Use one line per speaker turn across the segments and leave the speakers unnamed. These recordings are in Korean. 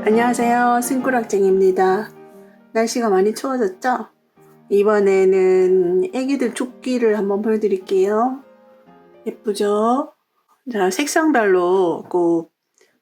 안녕하세요. 승꾸락쟁입니다. 날씨가 많이 추워졌죠? 이번에는 애기들 조끼를 한번 보여드릴게요. 예쁘죠? 자, 색상별로 그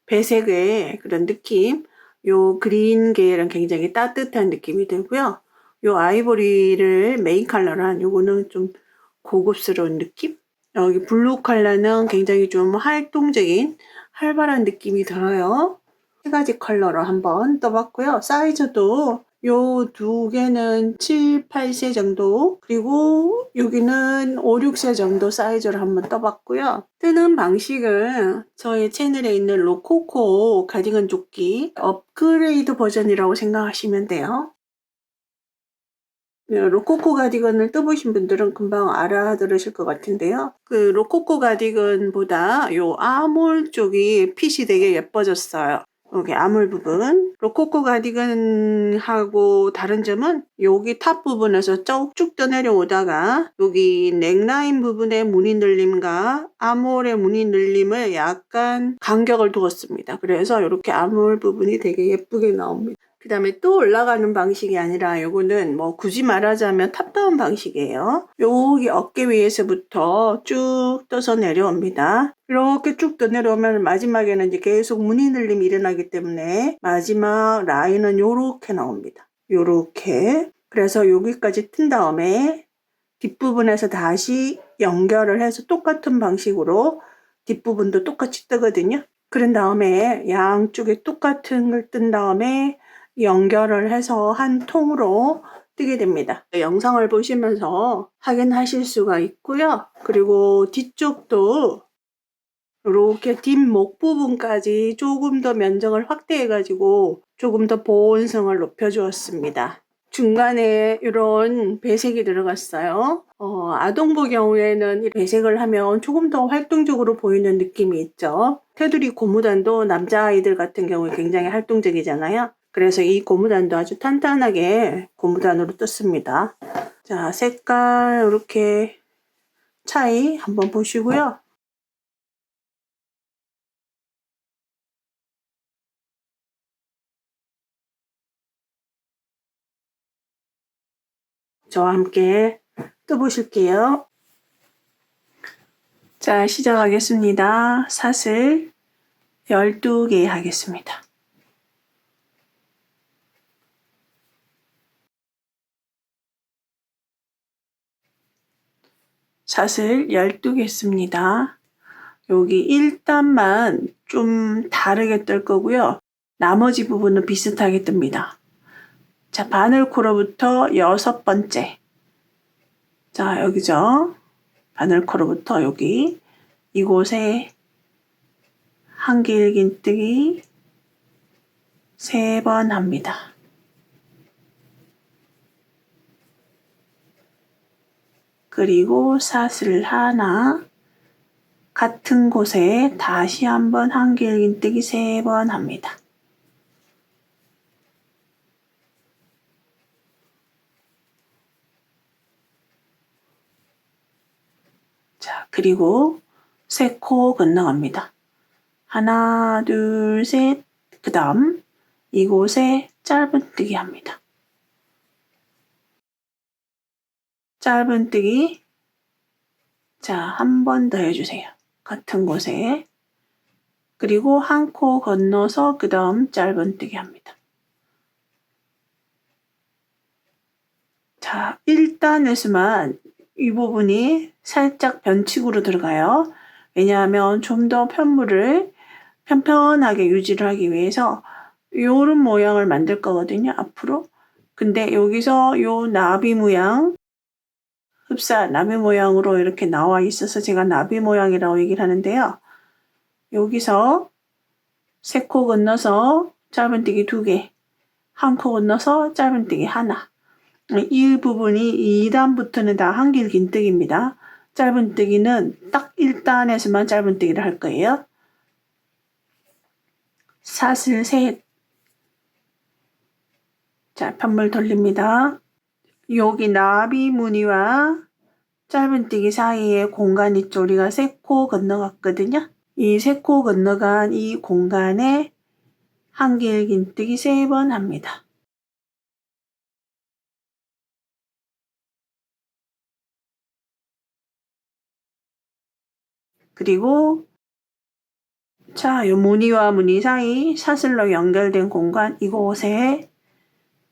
배색의 그런 느낌, 요 그린 계열은 굉장히 따뜻한 느낌이 들고요. 요 아이보리를 메인 컬러로 한 요거는 좀 고급스러운 느낌? 여기 블루 컬러는 굉장히 좀 활동적인 활발한 느낌이 들어요. 세 가지 컬러로 한번 떠봤고요. 사이즈도 요 두 개는 7, 8세 정도, 그리고 여기는 5, 6세 정도 사이즈로 한번 떠봤고요. 뜨는 방식은 저희 채널에 있는 로코코 가디건 조끼 업그레이드 버전이라고 생각하시면 돼요. 로코코 가디건을 떠보신 분들은 금방 알아들으실 것 같은데요. 그 로코코 가디건보다 요 아몰 쪽이 핏이 되게 예뻐졌어요. 여기 아몰 부분. 로코코 가디건하고 다른 점은 여기 탑 부분에서 쭉쭉 떠내려오다가 여기 넥라인 부분의 무늬 늘림과 아몰의 무늬 늘림을 약간 간격을 두었습니다. 그래서 이렇게 아몰 부분이 되게 예쁘게 나옵니다. 그 다음에 또 올라가는 방식이 아니라 요거는 뭐 굳이 말하자면 탑다운 방식이에요. 여기 어깨 위에서부터 쭉 떠서 내려옵니다. 이렇게 쭉 떠 내려오면 마지막에는 이제 계속 무늬 늘림이 일어나기 때문에 마지막 라인은 요렇게 나옵니다. 요렇게. 그래서 여기까지 튼 다음에 뒷부분에서 다시 연결을 해서 똑같은 방식으로 뒷부분도 똑같이 뜨거든요. 그런 다음에 양쪽에 똑같은 걸 뜬 다음에 연결을 해서 한 통으로 뜨게 됩니다. 영상을 보시면서 확인하실 수가 있고요. 그리고 뒤쪽도 이렇게 뒷목 부분까지 조금 더 면적을 확대해 가지고 조금 더 보온성을 높여 주었습니다. 중간에 이런 배색이 들어갔어요. 아동부 경우에는 이 배색을 하면 조금 더 활동적으로 보이는 느낌이 있죠. 테두리 고무단도 남자아이들 같은 경우에 굉장히 활동적이잖아요. 그래서 이 고무단도 아주 탄탄하게 고무단으로 떴습니다. 자, 색깔 이렇게 차이 한번 보시고요. 저와 함께 떠보실게요. 자, 시작하겠습니다. 사슬 12개 하겠습니다. 사슬 12개 했습니다. 여기 1단만 좀 다르게 뜰 거고요. 나머지 부분은 비슷하게 뜹니다. 자, 바늘코로부터 6번째. 자, 여기죠. 바늘코로부터 여기 이곳에 한길긴뜨기 3번 합니다. 그리고 사슬 하나, 같은 곳에 다시 한번 한길긴뜨기 3번 합니다. 자, 그리고 3코 건너갑니다. 하나, 둘, 셋, 그 다음 이곳에 짧은뜨기 합니다. 짧은뜨기, 자, 한 번 더 해주세요. 같은 곳에. 그리고 한 코 건너서 그 다음 짧은뜨기 합니다. 자, 1단에서만 이 부분이 살짝 변칙으로 들어가요. 왜냐하면 좀 더 편물을 편편하게 유지를 하기 위해서 요런 모양을 만들 거거든요, 앞으로. 근데 여기서 요 나비 모양, 흡사 나비 모양으로 이렇게 나와 있어서 제가 나비 모양이라고 얘기를 하는데요. 여기서 3코 건너서 짧은뜨기 2개, 한 코 건너서 짧은뜨기 하나. 이 부분이 2단부터는 다 한길긴뜨기입니다. 짧은뜨기는 딱 1단에서만 짧은뜨기를 할 거예요. 사슬 셋. 자, 편물 돌립니다. 여기 나비 무늬와 짧은뜨기 사이에 공간 있죠. 우리가 3코 건너갔거든요. 이 3코 건너간 이 공간에 한길 긴뜨기 3번 합니다. 그리고 자, 요 무늬와 무늬 사이 사슬로 연결된 공간 이곳에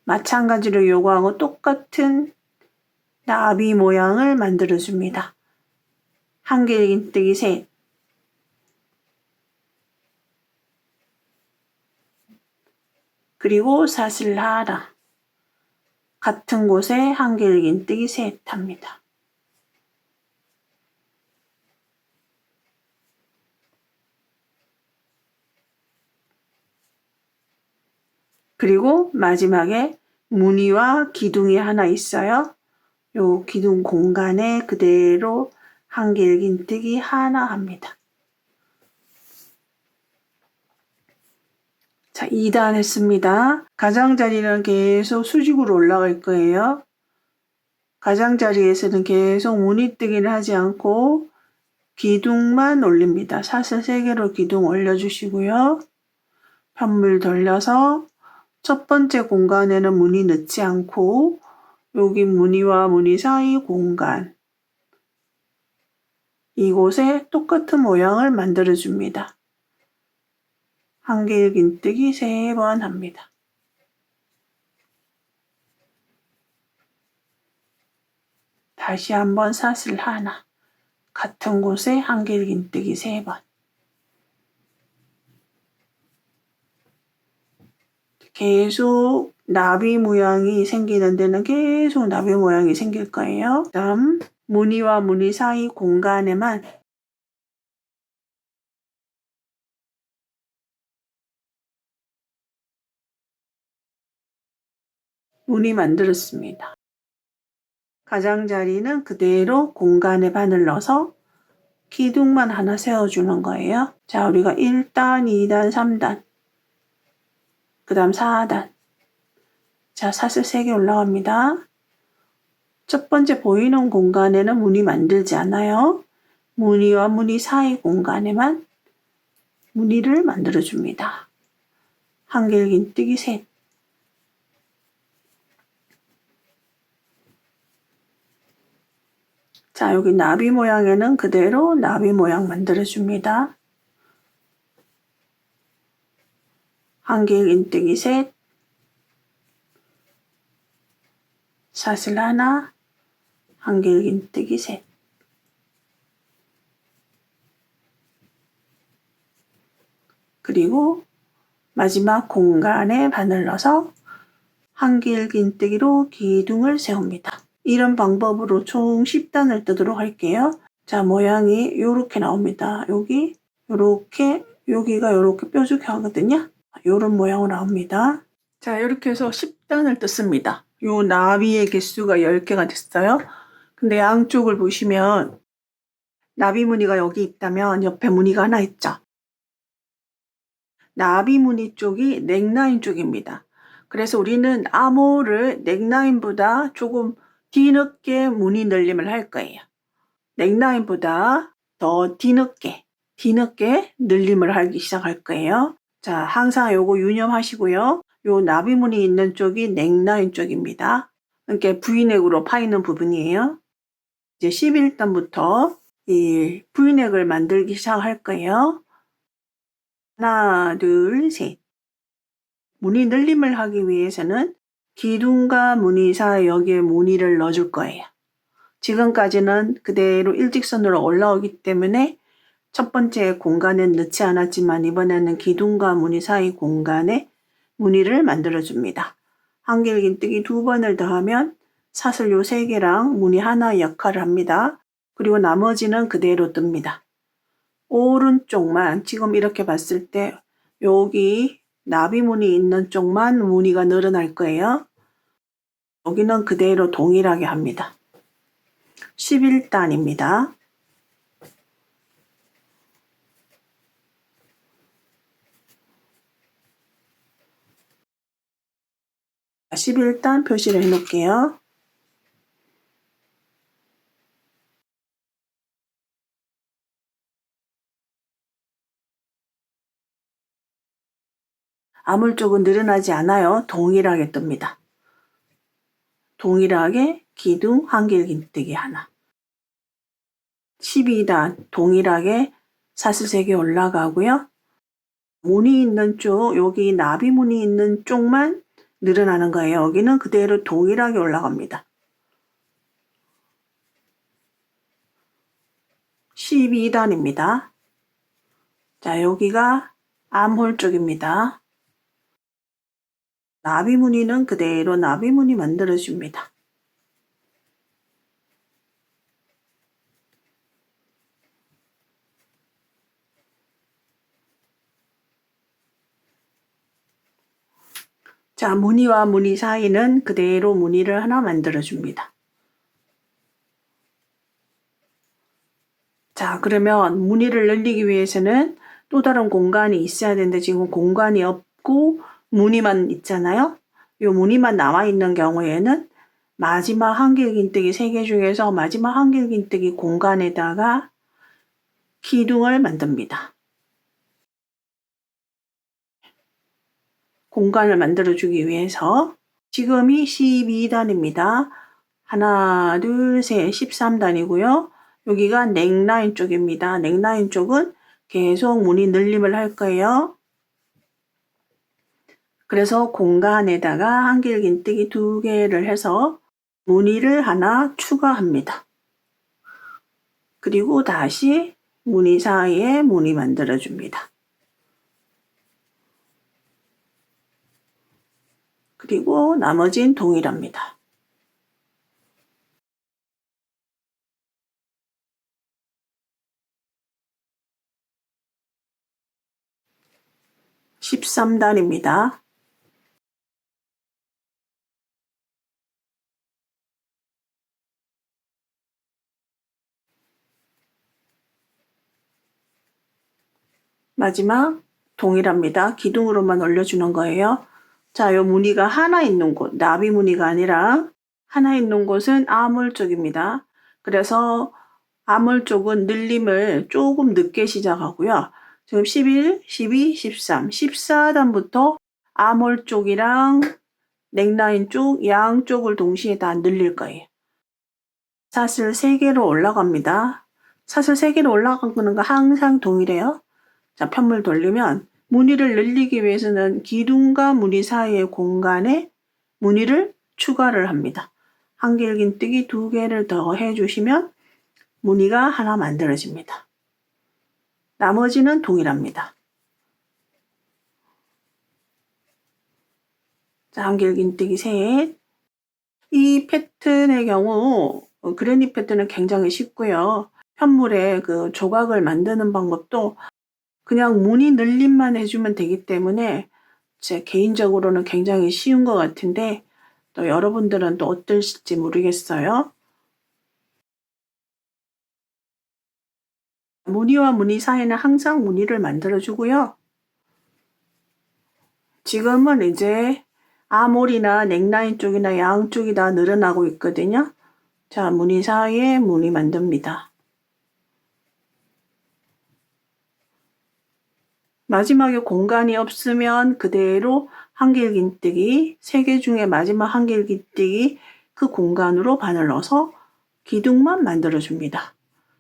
마찬가지로 요거하고 똑같은 나비 모양을 만들어 줍니다. 한길 긴뜨기 3. 그리고 사슬 하나. 같은 곳에 한길 긴뜨기 3 합니다. 그리고 마지막에 무늬와 기둥이 하나 있어요. 요 기둥 공간에 그대로 한길 긴뜨기 하나 합니다. 자, 2단 했습니다. 가장자리는 계속 수직으로 올라갈 거예요. 가장자리에서는 계속 무늬뜨기를 하지 않고 기둥만 올립니다. 사슬 3개로 기둥 올려주시고요. 편물 돌려서 첫 번째 공간에는 무늬 넣지 않고 여기 무늬와 무늬 사이 공간 이곳에 똑같은 모양을 만들어 줍니다. 한길 긴뜨기 3번 합니다. 다시 한번 사슬 하나. 같은 곳에 한길 긴뜨기 3번. 계속 나비 모양이 생기는 데는 계속 나비 모양이 생길 거예요. 다음 무늬와 무늬 사이 공간에만 무늬 만들었습니다. 가장자리는 그대로 공간에 바늘 넣어서 기둥만 하나 세워주는 거예요. 자, 우리가 1단, 2단, 3단, 그 다음 4단. 자, 사슬 3개 올라갑니다. 첫 번째 보이는 공간에는 무늬 만들지 않아요. 무늬와 무늬 사이 공간에만 무늬를 만들어줍니다. 한길 긴뜨기 3. 자, 여기 나비 모양에는 그대로 나비 모양 만들어줍니다. 한길 긴뜨기 3. 사슬 하나, 한길 긴뜨기 3. 그리고 마지막 공간에 바늘 넣어서 한길 긴뜨기로 기둥을 세웁니다. 이런 방법으로 총 10단을 뜨도록 할게요. 자, 모양이 이렇게 나옵니다. 여기 요렇게 여기가 요렇게 뾰족해 하거든요. 요런 모양으로 나옵니다. 자, 이렇게 해서 10단을 떴습니다. 요 나비의 개수가 10개가 됐어요. 근데 양쪽을 보시면 나비 무늬가 여기 있다면 옆에 무늬가 하나 있죠. 나비 무늬 쪽이 넥라인 쪽입니다. 그래서 우리는 암호를 넥라인보다 조금 뒤늦게 무늬 늘림을 할 거예요. 넥라인보다 더 뒤늦게 늘림을 하기 시작할 거예요. 자, 항상 요거 유념하시고요. 요 나비 무늬 있는 쪽이 넥라인 쪽입니다. 그러니까 V넥으로 파이는 부분이에요. 이제 11단부터 이 V넥을 만들기 시작할 거예요. 하나, 둘, 셋. 무늬 늘림을 하기 위해서는 기둥과 무늬 사이 여기에 무늬를 넣어줄 거예요. 지금까지는 그대로 일직선으로 올라오기 때문에 첫 번째 공간엔 넣지 않았지만 이번에는 기둥과 무늬 사이 공간에 무늬를 만들어줍니다. 한길 긴뜨기 2번을 더하면 사슬 요 3개랑 무늬 하나 역할을 합니다. 그리고 나머지는 그대로 뜹니다. 오른쪽만 지금 이렇게 봤을 때 여기 나비 무늬 있는 쪽만 무늬가 늘어날 거예요. 여기는 그대로 동일하게 합니다. 11단입니다. 11단 표시를 해놓을게요. 아몰 쪽은 늘어나지 않아요. 동일하게 뜹니다. 동일하게 기둥 한길긴뜨기 하나. 12단 동일하게 사슬 3개 올라가고요. 무늬 있는 쪽, 여기 나비 무늬 있는 쪽만 늘어나는 거예요. 여기는 그대로 동일하게 올라갑니다. 12단입니다. 자, 여기가 암홀 쪽입니다. 나비 무늬는 그대로 나비 무늬 만들어줍니다. 자, 무늬와 무늬 사이는 그대로 무늬를 하나 만들어줍니다. 자, 그러면 무늬를 늘리기 위해서는 또 다른 공간이 있어야 되는데 지금 공간이 없고 무늬만 있잖아요. 이 무늬만 남아있는 경우에는 마지막 한길긴뜨기 3개 중에서 마지막 한길긴뜨기 공간에다가 기둥을 만듭니다. 공간을 만들어주기 위해서 지금이 12단입니다. 하나, 둘, 셋, 13단이고요. 여기가 넥라인 쪽입니다. 넥라인 쪽은 계속 무늬 늘림을 할 거예요. 그래서 공간에다가 한길긴뜨기 2개를 해서 무늬를 하나 추가합니다. 그리고 다시 무늬 사이에 무늬 만들어줍니다. 그리고 나머진 동일합니다. (13단입니다) 마지막 동일합니다. 기둥으로만 올려주는 거예요. 자, 요 무늬가 하나 있는 곳, 나비 무늬가 아니라 하나 있는 곳은 아몰 쪽입니다. 그래서 아몰 쪽은 늘림을 조금 늦게 시작하고요. 지금 11, 12, 13, 14단부터 아몰 쪽이랑 넥라인 쪽 양쪽을 동시에 다 늘릴 거예요. 사슬 3개로 올라갑니다. 사슬 3개로 올라가는 건 항상 동일해요. 자, 편물 돌리면 무늬를 늘리기 위해서는 기둥과 무늬 사이의 공간에 무늬를 추가를 합니다. 한길긴뜨기 2개를 더 해주시면 무늬가 하나 만들어집니다. 나머지는 동일합니다. 자, 한길긴뜨기 3. 이 패턴의 경우 그래니 패턴은 굉장히 쉽고요. 편물에 그 조각을 만드는 방법도 그냥 무늬 늘림만 해주면 되기 때문에 제 개인적으로는 굉장히 쉬운 것 같은데 또 여러분들은 또 어떨지 모르겠어요. 무늬와 무늬 사이는 항상 무늬를 만들어주고요. 지금은 이제 아몰이나 넥라인 쪽이나 양쪽이 다 늘어나고 있거든요. 자, 무늬 사이에 무늬 만듭니다. 마지막에 공간이 없으면 그대로 한길긴뜨기 3개 중에 마지막 한길긴뜨기 그 공간으로 바늘 넣어서 기둥만 만들어줍니다.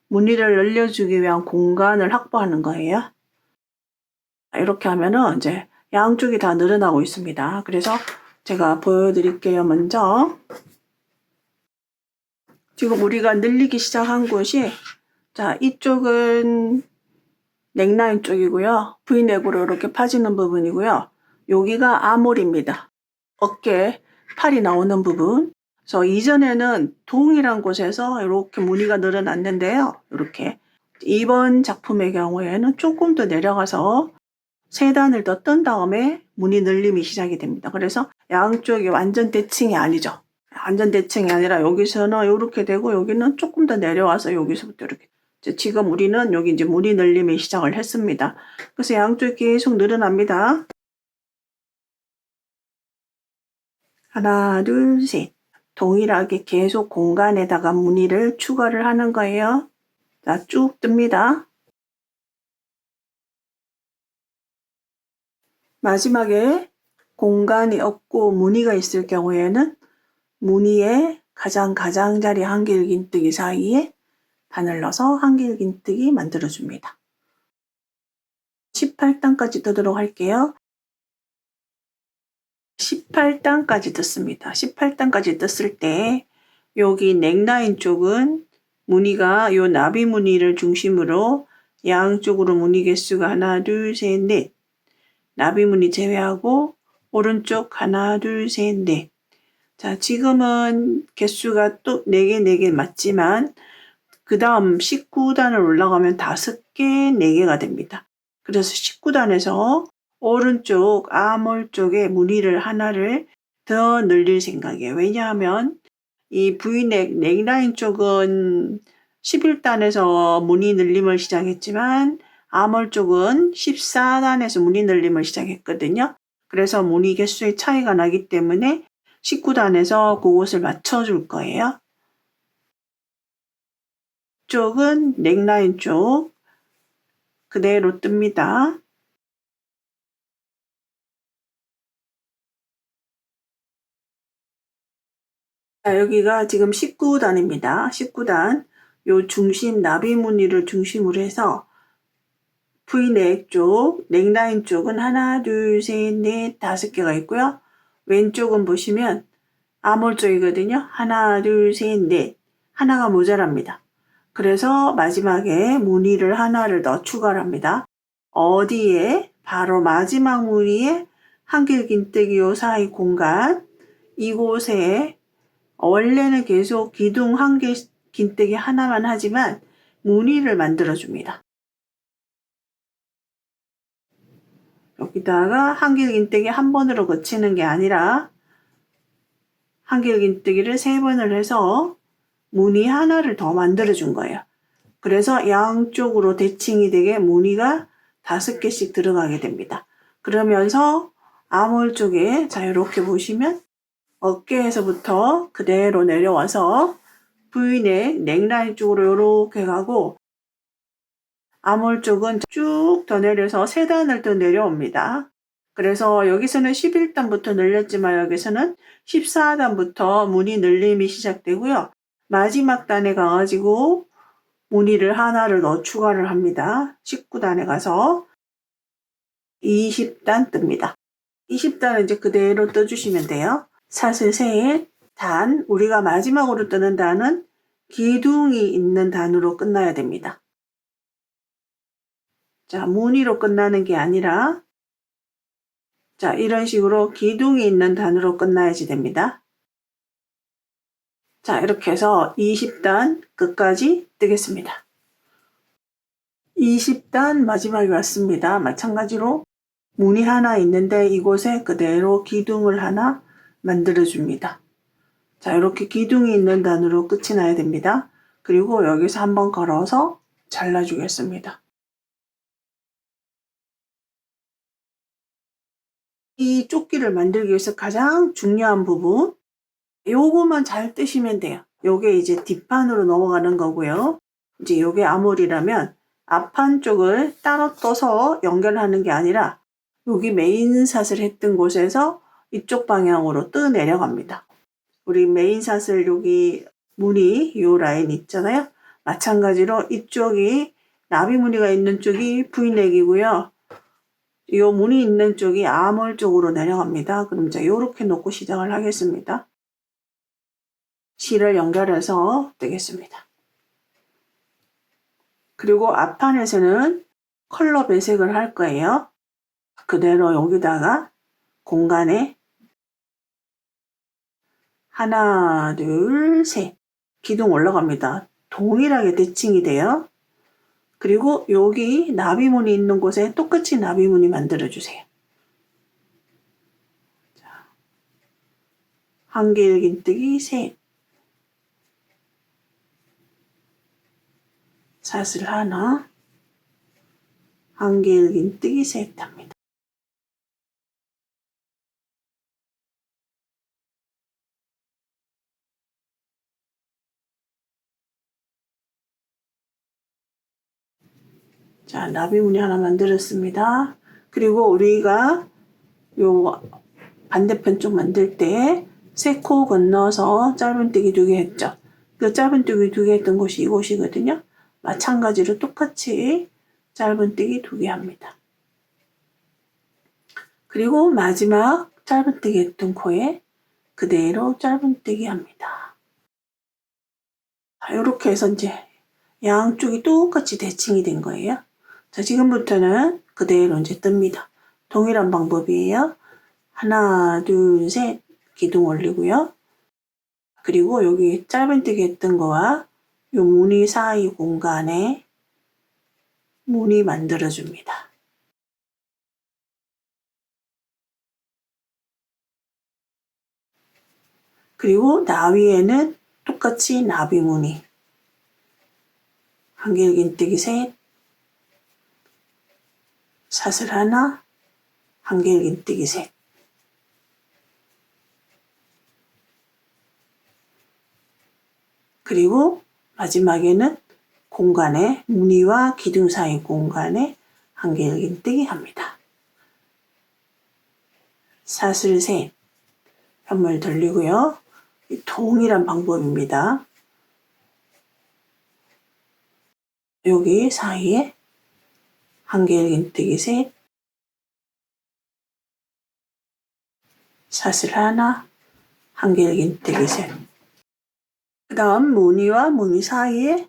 무늬를 늘려주기 위한 공간을 확보하는 거예요. 이렇게 하면은 이제 양쪽이 다 늘어나고 있습니다. 그래서 제가 보여드릴게요. 먼저 지금 우리가 늘리기 시작한 곳이 자, 이쪽은 넥라인 쪽이고요. V넥으로 이렇게 파지는 부분이고요. 여기가 아몰입니다. 어깨, 팔이 나오는 부분. 그래서 이전에는 동일한 곳에서 이렇게 무늬가 늘어났는데요. 이렇게 이번 작품의 경우에는 조금 더 내려가서 3단을 더 뜬 다음에 무늬 늘림이 시작이 됩니다. 그래서 양쪽이 완전 대칭이 아니죠. 완전 대칭이 아니라 여기서는 이렇게 되고 여기는 조금 더 내려와서 여기서부터 이렇게. 지금 우리는 여기 이제 무늬 늘림이 시작을 했습니다. 그래서 양쪽이 계속 늘어납니다. 하나, 둘, 셋. 동일하게 계속 공간에다가 무늬를 추가를 하는 거예요. 자, 쭉 뜹니다. 마지막에 공간이 없고 무늬가 있을 경우에는 무늬의 가장자리 한길긴뜨기 사이에 바늘 넣어서 한길긴뜨기 만들어줍니다. 18단까지 뜨도록 할게요. 18단까지 떴습니다. 18단까지 떴을 때 여기 넥라인 쪽은 무늬가 요 나비 무늬를 중심으로 양쪽으로 무늬 개수가 하나, 둘, 셋, 넷. 나비 무늬 제외하고 오른쪽 하나, 둘, 셋, 넷. 자, 지금은 개수가 또 4개 맞지만 그 다음 19단을 올라가면 5개, 4개가 됩니다. 그래서 19단에서 오른쪽 아몰 쪽에 무늬를 하나를 더 늘릴 생각이에요. 왜냐하면 이 V넥 넥라인 쪽은 11단에서 무늬 늘림을 시작했지만 아몰 쪽은 14단에서 무늬 늘림을 시작했거든요. 그래서 무늬 개수의 차이가 나기 때문에 19단에서 그것을 맞춰줄 거예요. 쪽은 넥라인 쪽 그대로 뜹니다. 자, 여기가 지금 19단입니다. 19단 요 중심 나비 무늬를 중심으로 해서 V넥 쪽, 넥라인 쪽은 하나, 둘, 셋, 넷, 5개가 있고요. 왼쪽은 보시면 아몰 쪽이거든요. 하나, 둘, 셋, 넷. 하나가 모자랍니다. 그래서 마지막에 무늬를 하나를 더 추가를 합니다. 어디에? 바로 마지막 무늬에 한길긴뜨기 요 사이 공간 이곳에 원래는 계속 기둥 한길긴뜨기 하나만 하지만 무늬를 만들어줍니다. 여기다가 한길긴뜨기 한 번으로 거치는 게 아니라 한길긴뜨기를 3번을 해서 무늬 하나를 더 만들어준 거예요. 그래서 양쪽으로 대칭이 되게 무늬가 5개씩 들어가게 됩니다. 그러면서 아몰 쪽에 자 이렇게 보시면 어깨에서부터 그대로 내려와서 V넥 넥라인 쪽으로 이렇게 가고 아몰 쪽은 쭉 더 내려서 3단을 더 내려옵니다. 그래서 여기서는 11단부터 늘렸지만 여기서는 14단부터 무늬 늘림이 시작되고요. 마지막 단에 가가지고 무늬를 하나를 더 추가를 합니다. 19단에 가서 20단 뜹니다. 20단은 이제 그대로 떠주시면 돼요. 사슬 셋, 단, 우리가 마지막으로 뜨는 단은 기둥이 있는 단으로 끝나야 됩니다. 자, 무늬로 끝나는 게 아니라 자, 이런 식으로 기둥이 있는 단으로 끝나야지 됩니다. 자, 이렇게 해서 20단 끝까지 뜨겠습니다. 20단 마지막에 왔습니다. 마찬가지로 무늬 하나 있는데 이곳에 그대로 기둥을 하나 만들어줍니다. 자, 이렇게 기둥이 있는 단으로 끝이 나야 됩니다. 그리고 여기서 한번 걸어서 잘라주겠습니다. 이 조끼를 만들기 위해서 가장 중요한 부분 요거만 잘 뜨시면 돼요. 요게 이제 뒷판으로 넘어가는 거고요. 이제 요게 아몰이라면 앞판 쪽을 따로 떠서 연결하는 게 아니라 여기 메인샷을 했던 곳에서 이쪽 방향으로 뜨 내려갑니다. 우리 메인샷을 여기 무늬 요 라인 있잖아요. 마찬가지로 이쪽이 나비 무늬가 있는 쪽이 V넥이고요. 요 무늬 있는 쪽이 아몰 쪽으로 내려갑니다. 그럼 이제 요렇게 놓고 시작을 하겠습니다. 실을 연결해서 뜨겠습니다. 그리고 앞판에서는 컬러 배색을 할 거예요. 그대로 여기다가 공간에 하나, 둘, 셋 기둥 올라갑니다. 동일하게 대칭이 돼요. 그리고 여기 나비무늬 있는 곳에 똑같이 나비무늬 만들어주세요. 한길긴뜨기 셋, 사슬 하나, 한길긴뜨기 셋 합니다. 자, 나비무늬 하나 만들었습니다. 그리고 우리가 요 반대편 쪽 만들 때 3코 건너서 짧은뜨기 2개 했죠. 그 짧은뜨기 2개 했던 곳이 이곳이거든요. 마찬가지로 똑같이 짧은뜨기 2개 합니다. 그리고 마지막 짧은뜨기 했던 코에 그대로 짧은뜨기 합니다. 자, 이렇게 해서 이제 양쪽이 똑같이 대칭이 된 거예요. 자, 지금부터는 그대로 이제 뜹니다. 동일한 방법이에요. 하나, 둘, 셋 기둥 올리고요. 그리고 여기 짧은뜨기 했던 거와 요 무늬 사이 공간에 무늬 만들어 줍니다. 그리고 나위에는 똑같이 나비 무늬 한길긴뜨기 셋, 사슬 하나, 한길긴뜨기 셋. 그리고 마지막에는 공간에 무늬와 기둥 사이 공간에 한길긴뜨기 합니다. 사슬 셋, 현물 돌리고요. 동일한 방법입니다. 여기 사이에 한길긴뜨기 셋, 사슬 하나, 한길긴뜨기 셋. 그 다음 무늬와 무늬 사이에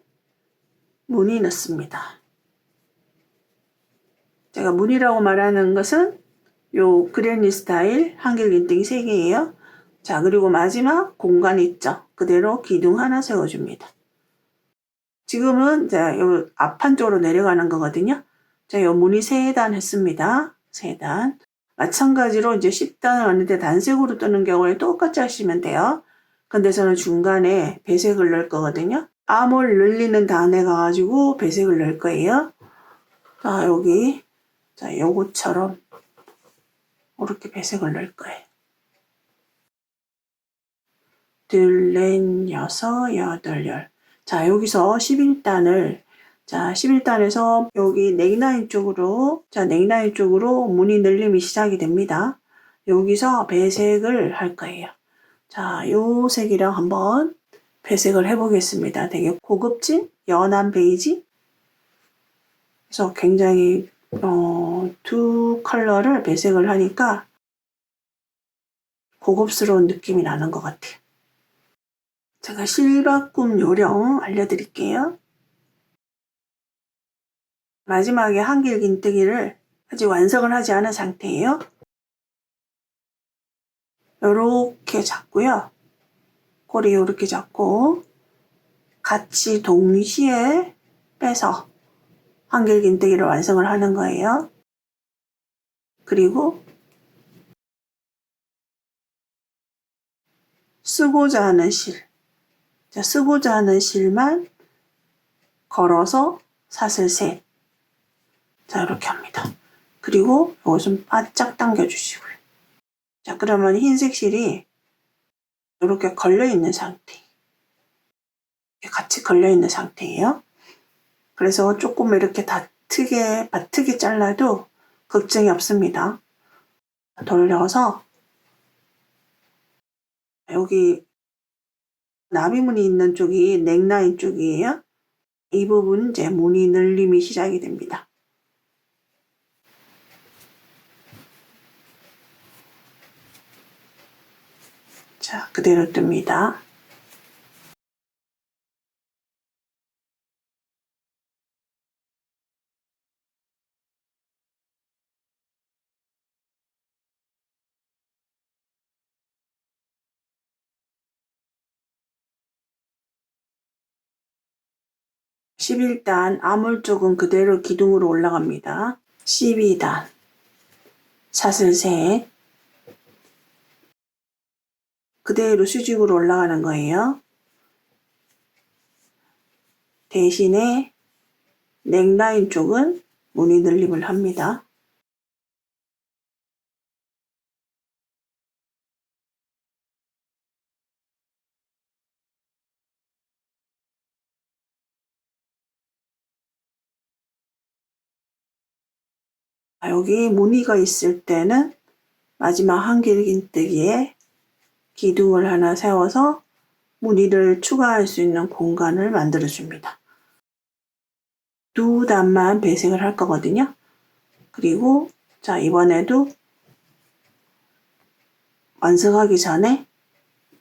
무늬 넣습니다. 제가 무늬라고 말하는 것은 요 그래니 스타일 한길긴뜨기 3개예요. 자, 그리고 마지막 공간 있죠. 그대로 기둥 하나 세워줍니다. 지금은 자, 요 앞판 쪽으로 내려가는 거거든요. 자, 요 무늬 3단 했습니다. 3단. 마찬가지로 이제 10단을 하는데 단색으로 뜨는 경우에 똑같이 하시면 돼요. 근데 저는 중간에 배색을 넣을 거거든요. 암홀 늘리는 단에 가가지고 배색을 넣을 거예요. 자, 여기 자, 요것처럼 이렇게 배색을 넣을 거예요. 둘, 넷, 여섯, 여덟, 열. 자, 여기서 11단을 자, 11단에서 여기 넥라인 쪽으로 자, 넥라인 쪽으로 무늬 늘림이 시작이 됩니다. 여기서 배색을 할 거예요. 자, 요 색이랑 한번 배색을 해보겠습니다. 되게 고급진 연한 베이지. 그래서 굉장히 두 컬러를 배색을 하니까 고급스러운 느낌이 나는 것 같아요. 제가 실바꿈 요령 알려드릴게요. 마지막에 한길긴뜨기를 아직 완성을 하지 않은 상태예요. 요렇게 잡고요. 꼬리 요렇게 잡고 같이 동시에 빼서 한길긴뜨기를 완성을 하는 거예요. 그리고 쓰고자 하는 실, 자, 쓰고자 하는 실만 걸어서 사슬 셋. 자, 이렇게 합니다. 그리고 이거 좀 바짝 당겨주시고요. 자, 그러면 흰색 실이 이렇게 걸려있는 상태. 같이 걸려있는 상태예요. 그래서 조금 이렇게 바트게 잘라도 걱정이 없습니다. 돌려서 여기 나비무늬 있는 쪽이 넥라인 쪽이에요. 이 부분 이제 무늬 늘림이 시작이 됩니다. 자, 그대로 뜹니다. (11단) 암홀 쪽은 그대로 기둥으로 올라갑니다. (12단) 사슬 셋 그대로 수직으로 올라가는 거예요. 대신에 넥라인 쪽은 무늬 늘림을 합니다. 여기 무늬가 있을 때는 마지막 한길긴뜨기에 기둥을 하나 세워서 무늬를 추가할 수 있는 공간을 만들어 줍니다. 두 단만 배색을 할 거거든요. 그리고 자, 이번에도 완성하기 전에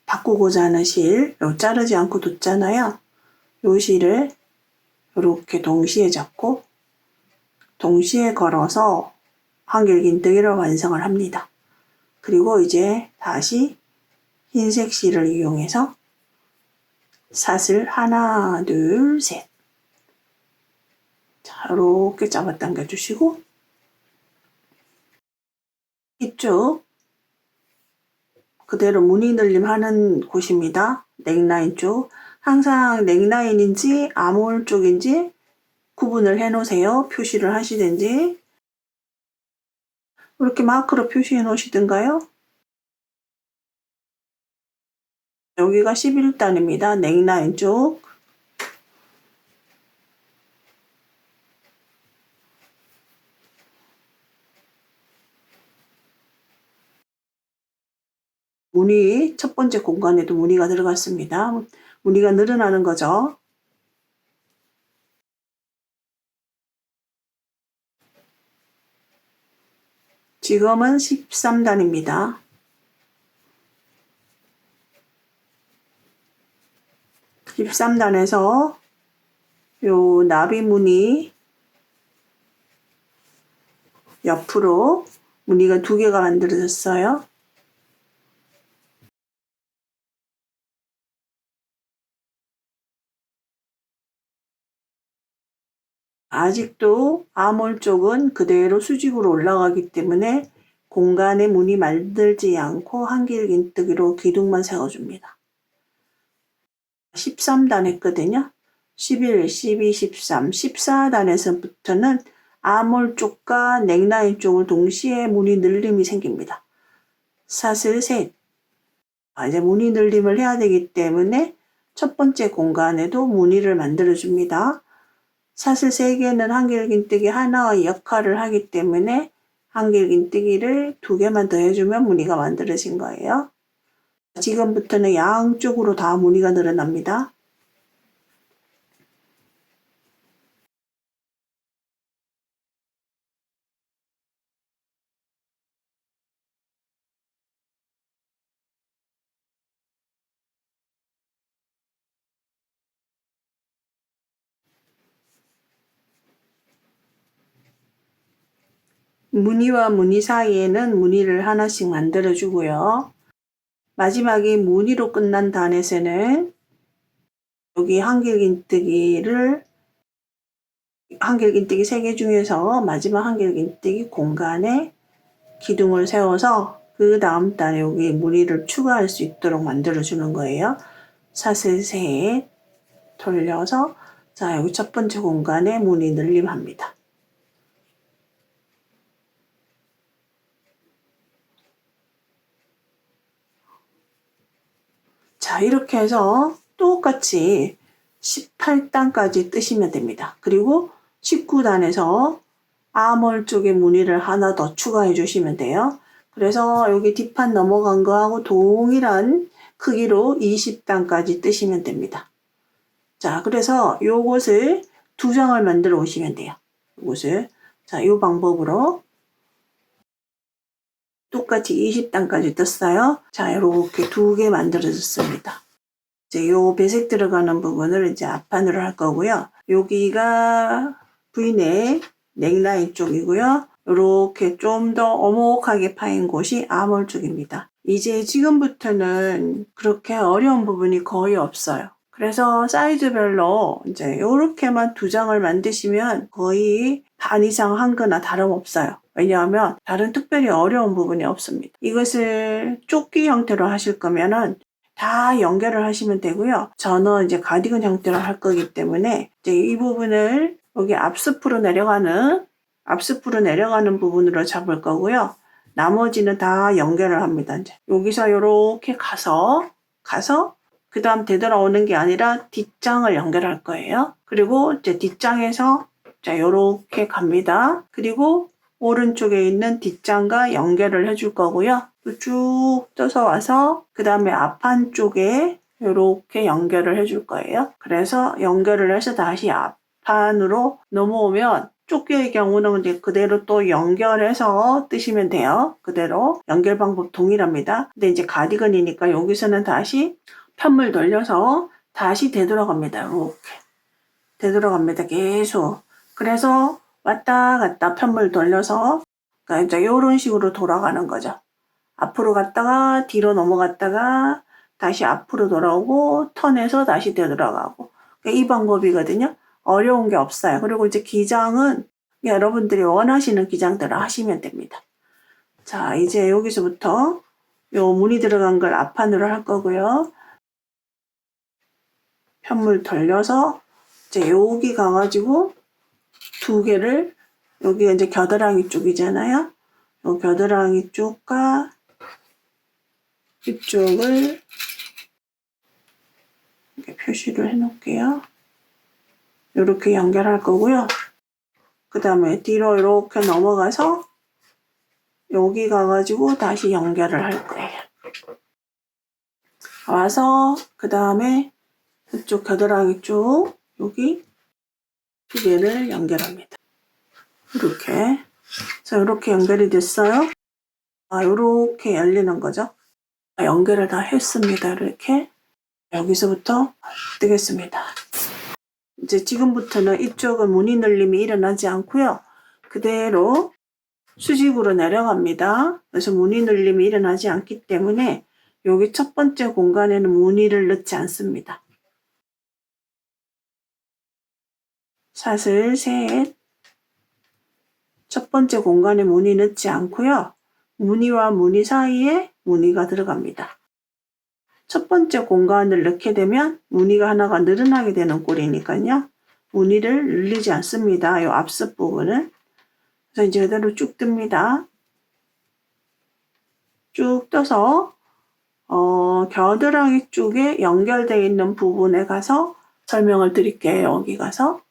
바꾸고자 하는 실, 자르지 않고 뒀잖아요. 요 실을 이렇게 동시에 잡고 동시에 걸어서 한길긴뜨기를 완성을 합니다. 그리고 이제 다시 흰색 실을 이용해서 사슬 하나, 둘, 셋. 자, 이렇게 잡아 당겨 주시고 이쪽 그대로 무늬 늘림 하는 곳입니다. 넥라인 쪽. 항상 넥라인인지 아몰 쪽인지 구분을 해 놓으세요. 표시를 하시든지. 이렇게 마크로 표시해 놓으시든가요. 여기가 11단입니다. 넥라인 쪽. 무늬, 첫 번째 공간에도 무늬가 들어갔습니다. 무늬가 늘어나는 거죠. 지금은 13단입니다. 13단에서 요 나비 무늬 옆으로 무늬가 두 개가 만들어졌어요. 아직도 아몰 쪽은 그대로 수직으로 올라가기 때문에 공간에 무늬 만들지 않고 한길긴뜨기로 기둥만 세워줍니다. 13단 했거든요. 11, 12, 13, 14단에서부터는 아몰 쪽과 넥라인 쪽을 동시에 무늬 늘림이 생깁니다. 사슬 셋. 이제 무늬 늘림을 해야 되기 때문에 첫 번째 공간에도 무늬를 만들어줍니다. 사슬 3개는 한길긴뜨기 하나의 역할을 하기 때문에 한길긴뜨기를 2개만 더 해주면 무늬가 만들어진 거예요. 지금부터는 양쪽으로 다 무늬가 늘어납니다. 무늬와 무늬 사이에는 무늬를 하나씩 만들어 주고요. 마지막에 무늬로 끝난 단에서는 여기 한길긴뜨기 3개 중에서 마지막 한길긴뜨기 공간에 기둥을 세워서 그 다음 단에 여기 무늬를 추가할 수 있도록 만들어 주는 거예요. 사슬 셋 돌려서 자, 여기 첫 번째 공간에 무늬 늘림합니다. 자, 이렇게 해서 똑같이 18단까지 뜨시면 됩니다. 그리고 19단에서 아몰 쪽에 무늬를 하나 더 추가해 주시면 돼요. 그래서 여기 뒷판 넘어간 거하고 동일한 크기로 20단까지 뜨시면 됩니다. 자, 그래서 요것을 2장을 만들어 오시면 돼요. 요것을. 자, 요 방법으로 똑같이 20단까지 떴어요. 자, 이렇게 2개 만들어졌습니다. 이제 요 배색 들어가는 부분을 이제 앞판으로 할 거고요. 여기가 V넥 넥라인 쪽이고요. 이렇게 좀 더 오목하게 파인 곳이 아몰 쪽입니다. 이제 지금부터는 그렇게 어려운 부분이 거의 없어요. 그래서 사이즈별로 이제 이렇게만 2장을 만드시면 거의 반 이상 한 거나 다름없어요. 왜냐하면 다른 특별히 어려운 부분이 없습니다. 이것을 조끼 형태로 하실 거면은 다 연결을 하시면 되고요. 저는 이제 가디건 형태로 할 거기 때문에 이제 이 부분을 여기 앞스프로 내려가는 부분으로 잡을 거고요. 나머지는 다 연결을 합니다. 이제 여기서 이렇게 가서 그 다음 되돌아오는 게 아니라 뒷장을 연결할 거예요. 그리고 이제 뒷장에서 자, 요렇게 갑니다. 그리고 오른쪽에 있는 뒷장과 연결을 해줄 거고요. 또 쭉 떠서 와서 그 다음에 앞판 쪽에 이렇게 연결을 해줄 거예요. 그래서 연결을 해서 다시 앞판으로 넘어오면 조끼의 경우는 이제 그대로 또 연결해서 뜨시면 돼요. 그대로 연결 방법 동일합니다. 근데 이제 가디건이니까 여기서는 다시 편물 돌려서 다시 되돌아갑니다. 이렇게 되돌아갑니다. 계속. 그래서 왔다 갔다 편물 돌려서 그러니까 이제 이런 식으로 돌아가는 거죠. 앞으로 갔다가 뒤로 넘어갔다가 다시 앞으로 돌아오고 턴해서 다시 되돌아가고 이 방법이거든요. 어려운 게 없어요. 그리고 이제 기장은 여러분들이 원하시는 기장대로 하시면 됩니다. 자, 이제 여기서부터 요 무늬 들어간 걸 앞판으로 할 거고요. 편물 돌려서 이제 여기 가가지고 두 개를 여기가 이제 겨드랑이 쪽이잖아요. 요 겨드랑이 쪽과 이쪽을 이렇게 표시를 해 놓을게요. 이렇게 연결할 거고요. 그 다음에 뒤로 이렇게 넘어가서 여기 가가지고 다시 연결을 할 거예요. 와서 그 다음에 이쪽 겨드랑이 쪽 여기 두 개를 연결합니다. 이렇게. 자, 이렇게 연결이 됐어요. 이렇게 열리는 거죠. 연결을 다 했습니다. 이렇게. 여기서부터 뜨겠습니다. 이제 지금부터는 이쪽은 무늬 늘림이 일어나지 않고요. 그대로 수직으로 내려갑니다. 그래서 무늬 늘림이 일어나지 않기 때문에 여기 첫 번째 공간에는 무늬를 넣지 않습니다. 사슬 셋. 첫 번째 공간에 무늬 넣지 않고요. 무늬와 무늬 사이에 무늬가 들어갑니다. 첫 번째 공간을 넣게 되면 무늬가 하나가 늘어나게 되는 꼴이니까요. 무늬를 늘리지 않습니다. 이 앞서 부분을. 그래서 이제 그대로 쭉 뜹니다. 쭉 떠서 겨드랑이 쪽에 연결되어 있는 부분에 가서 설명을 드릴게요. 여기 가서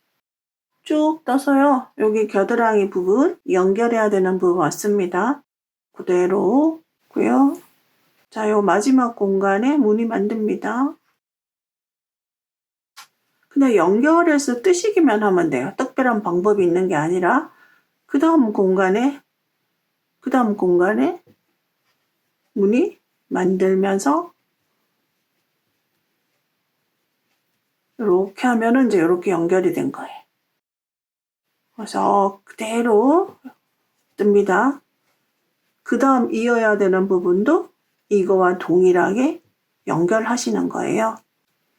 쭉 떠서요. 여기 겨드랑이 부분 연결해야 되는 부분 왔습니다. 그대로 고요. 자, 요 마지막 공간에 무늬 만듭니다. 그냥 연결해서 뜨시기만 하면 돼요. 특별한 방법이 있는 게 아니라 그 다음 공간에 무늬 만들면서 이렇게 하면은 이제 이렇게 연결이 된 거예요. 그래서 그대로 뜹니다. 그 다음 이어야 되는 부분도 이거와 동일하게 연결하시는 거예요.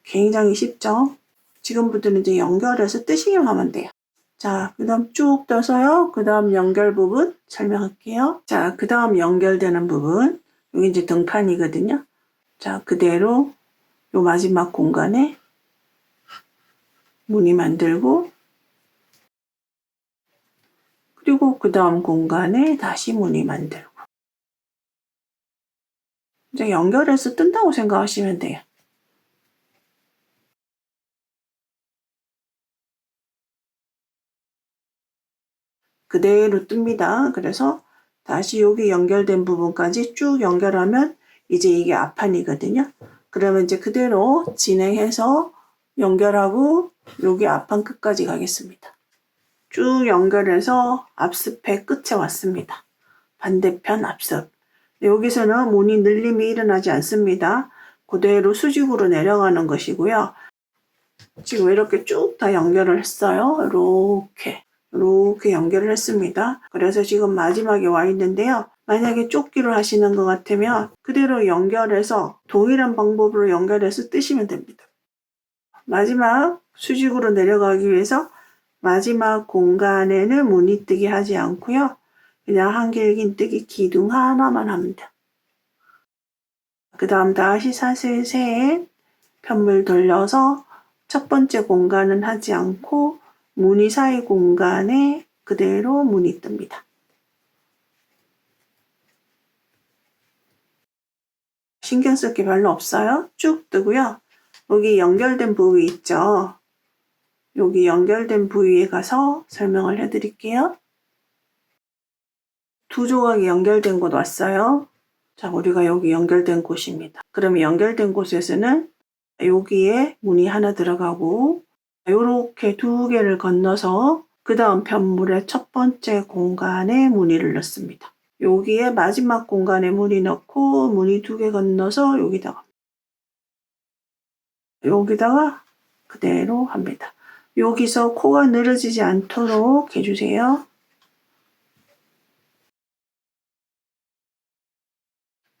굉장히 쉽죠? 지금부터는 이제 연결해서 뜨시기만 하면 돼요. 자, 그 다음 쭉 떠서요. 그 다음 연결 부분 설명할게요. 자, 그 다음 연결되는 부분. 여기 이제 등판이거든요. 자, 그대로 요 마지막 공간에 무늬 만들고 그리고 그 다음 공간에 다시 무늬 만들고 이제 연결해서 뜬다고 생각하시면 돼요. 그대로 뜹니다. 그래서 다시 여기 연결된 부분까지 쭉 연결하면 이제 이게 앞판이거든요. 그러면 이제 그대로 진행해서 연결하고 여기 앞판 끝까지 가겠습니다. 쭉 연결해서 앞습의 끝에 왔습니다. 반대편 앞습. 여기서는 무늬 늘림이 일어나지 않습니다. 그대로 수직으로 내려가는 것이고요. 지금 이렇게 쭉 다 연결을 했어요. 이렇게 연결을 했습니다. 그래서 지금 마지막에 와 있는데요. 만약에 쫓기를 하시는 것 같으면 그대로 연결해서 동일한 방법으로 연결해서 뜨시면 됩니다. 마지막 수직으로 내려가기 위해서 마지막 공간에는 무늬 뜨기 하지 않고요. 그냥 한길긴 뜨기 기둥 하나만 합니다. 그 다음 다시 사슬 셋 편물 돌려서 첫 번째 공간은 하지 않고 무늬 사이 공간에 그대로 무늬 뜹니다. 신경 쓸 게 별로 없어요. 쭉 뜨고요. 여기 연결된 부위 있죠. 여기 연결된 부위에 가서 설명을 해드릴게요. 두 조각이 연결된 곳 왔어요. 자, 우리가 여기 연결된 곳입니다. 그러면 연결된 곳에서는 여기에 문이 하나 들어가고 이렇게 두 개를 건너서 그 다음 편물의 첫 번째 공간에 무늬를 넣습니다. 여기에 마지막 공간에 무늬 넣고 무늬 두 개 건너서 여기다가 그대로 합니다. 여기서 코가 늘어지지 않도록 해주세요.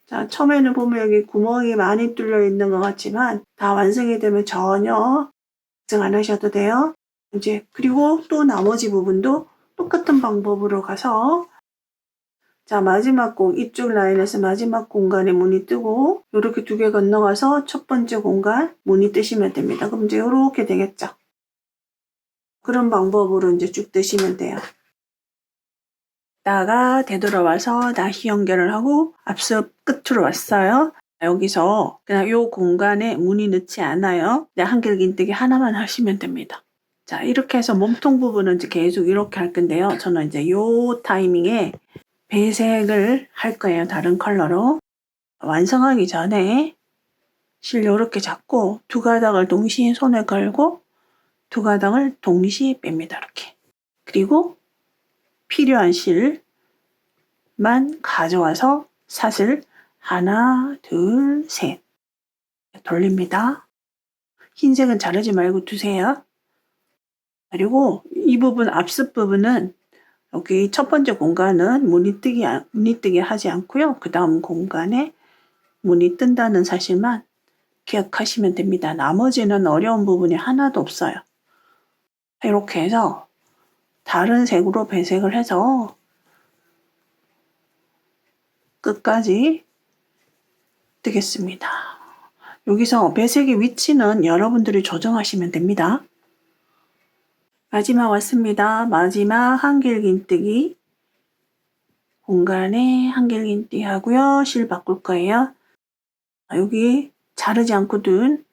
자, 처음에는 보면 여기 구멍이 많이 뚫려 있는 것 같지만 다 완성이 되면 전혀 걱정 안 하셔도 돼요. 이제 그리고 또 나머지 부분도 똑같은 방법으로 가서 자, 마지막 이쪽 라인에서 마지막 공간에 무늬 뜨고 이렇게 두 개 건너가서 첫 번째 공간 무늬 뜨시면 됩니다. 그럼 이제 이렇게 되겠죠. 그런 방법으로 이제 쭉 뜨시면 돼요. 다가 되돌아와서 다시 연결을 하고 앞서 끝으로 왔어요. 여기서 그냥 이 공간에 무늬 넣지 않아요. 그냥 한길긴뜨기 하나만 하시면 됩니다. 자, 이렇게 해서 몸통 부분은 이제 계속 이렇게 할 건데요. 저는 이제 이 타이밍에 배색을 할 거예요. 다른 컬러로. 완성하기 전에 실 이렇게 잡고 두 가닥을 동시에 손에 걸고 두 가닥을 동시에 뺍니다. 이렇게. 그리고 필요한 실만 가져와서 사슬 하나, 둘, 셋 돌립니다. 흰색은 자르지 말고 두세요. 그리고 이 부분 앞서 부분은 여기 첫 번째 공간은 무늬 뜨기 하지 않고요. 그 다음 공간에 무늬 뜬다는 사실만 기억하시면 됩니다. 나머지는 어려운 부분이 하나도 없어요. 이렇게 해서 다른 색으로 배색을 해서 끝까지 뜨겠습니다. 여기서 배색의 위치는 여러분들이 조정하시면 됩니다. 마지막 왔습니다. 마지막 한길긴뜨기 공간에 한길긴뜨기 하고요. 실 바꿀 거예요. 여기 자르지 않고 둔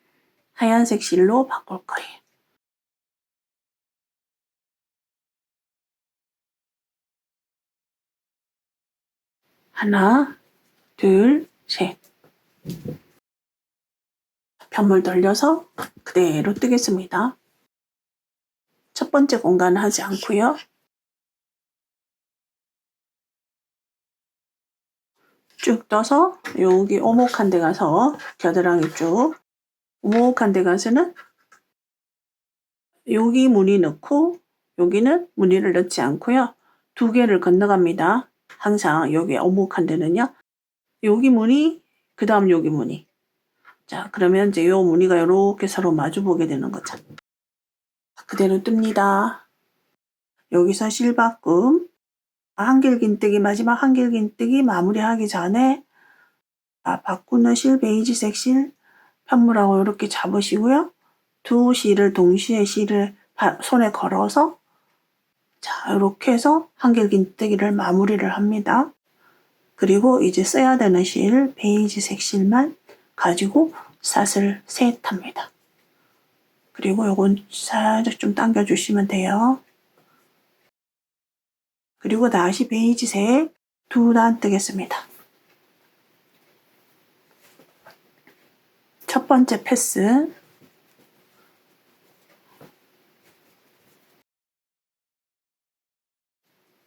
하얀색 실로 바꿀 거예요. 하나, 둘, 셋. 편물 돌려서 그대로 뜨겠습니다. 첫 번째 공간은 하지 않고요. 쭉 떠서 여기 오목한 데 가서 겨드랑이 쭉 오목한 데 가서는 여기 무늬 넣고 여기는 무늬를 넣지 않고요. 두 개를 건너갑니다. 항상 여기 오목한 데는요. 여기 무늬, 그 다음 여기 무늬. 자, 그러면 이제 요 무늬가 이렇게 서로 마주 보게 되는 거죠. 그대로 뜹니다. 여기서 실바꿈, 한길긴뜨기, 마지막 한길긴뜨기 마무리하기 전에 바꾸는 실, 베이지색 실, 편물하고 이렇게 잡으시고요. 두 실을 동시에 실을 손에 걸어서 자, 이렇게 해서 한길긴뜨기를 마무리를 합니다. 그리고 이제 써야 되는 실, 베이지색 실만 가지고 사슬 셋 합니다. 그리고 요건 살짝 좀 당겨주시면 돼요. 그리고 다시 베이지색 두 단 뜨겠습니다. 첫 번째 패스.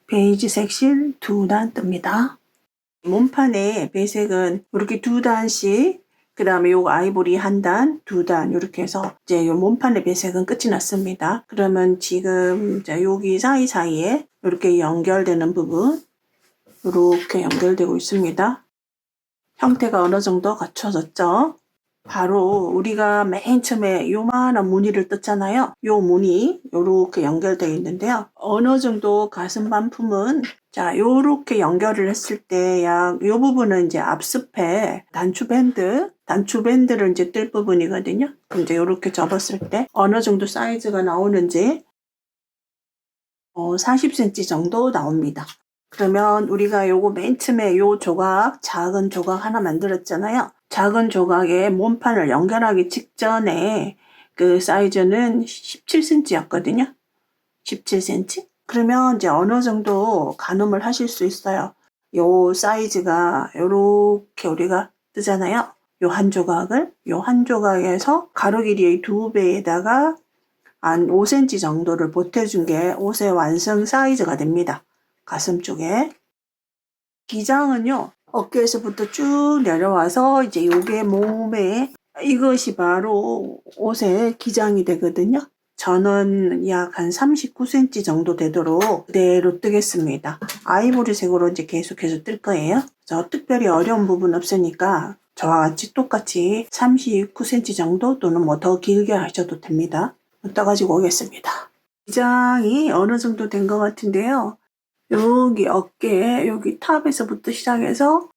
베이지색 실 두 단 뜹니다. 몸판에 배색은 이렇게 두 단씩, 그 다음에 요 아이보리 한 단, 두 단, 이렇게 해서 이제 요 몸판의 배색은 끝이 났습니다. 그러면 지금 이제 여기 사이사이에 이렇게 연결되는 부분, 이렇게 연결되고 있습니다. 형태가 어느 정도 갖춰졌죠? 바로 우리가 맨 처음에 요만한 무늬를 떴잖아요. 요 무늬 요렇게 연결되어 있는데요. 어느 정도 가슴 반품은 자 요렇게 연결을 했을 때 약 요 부분은 이제 앞스페 단추밴드를 이제 뜰 부분이거든요. 이제 요렇게 접었을 때 어느 정도 사이즈가 나오는지 40cm 정도 나옵니다. 그러면 우리가 요거 맨 처음에 요 조각, 작은 조각 하나 만들었잖아요. 작은 조각에 몸판을 연결하기 직전에 그 사이즈는 17cm였거든요. 17cm? 그러면 이제 어느 정도 가늠을 하실 수 있어요. 요 사이즈가 요렇게 우리가 뜨잖아요. 요 한 조각에서 가로 길이의 2배에다가 한 5cm 정도를 보태준 게 옷의 완성 사이즈가 됩니다. 가슴 쪽에. 기장은요, 어깨에서부터 쭉 내려와서 이제 요게 몸에 이것이 바로 옷의 기장이 되거든요. 저는 약 한 39cm 정도 되도록 그대로 뜨겠습니다. 아이보리색으로 이제 계속해서 뜰 거예요. 저 특별히 어려운 부분 없으니까 저와 같이 똑같이 39cm 정도 또는 뭐 더 길게 하셔도 됩니다. 떠가지고 오겠습니다. 기장이 어느 정도 된 것 같은데요. 여기 어깨, 여기 탑에서부터 시작해서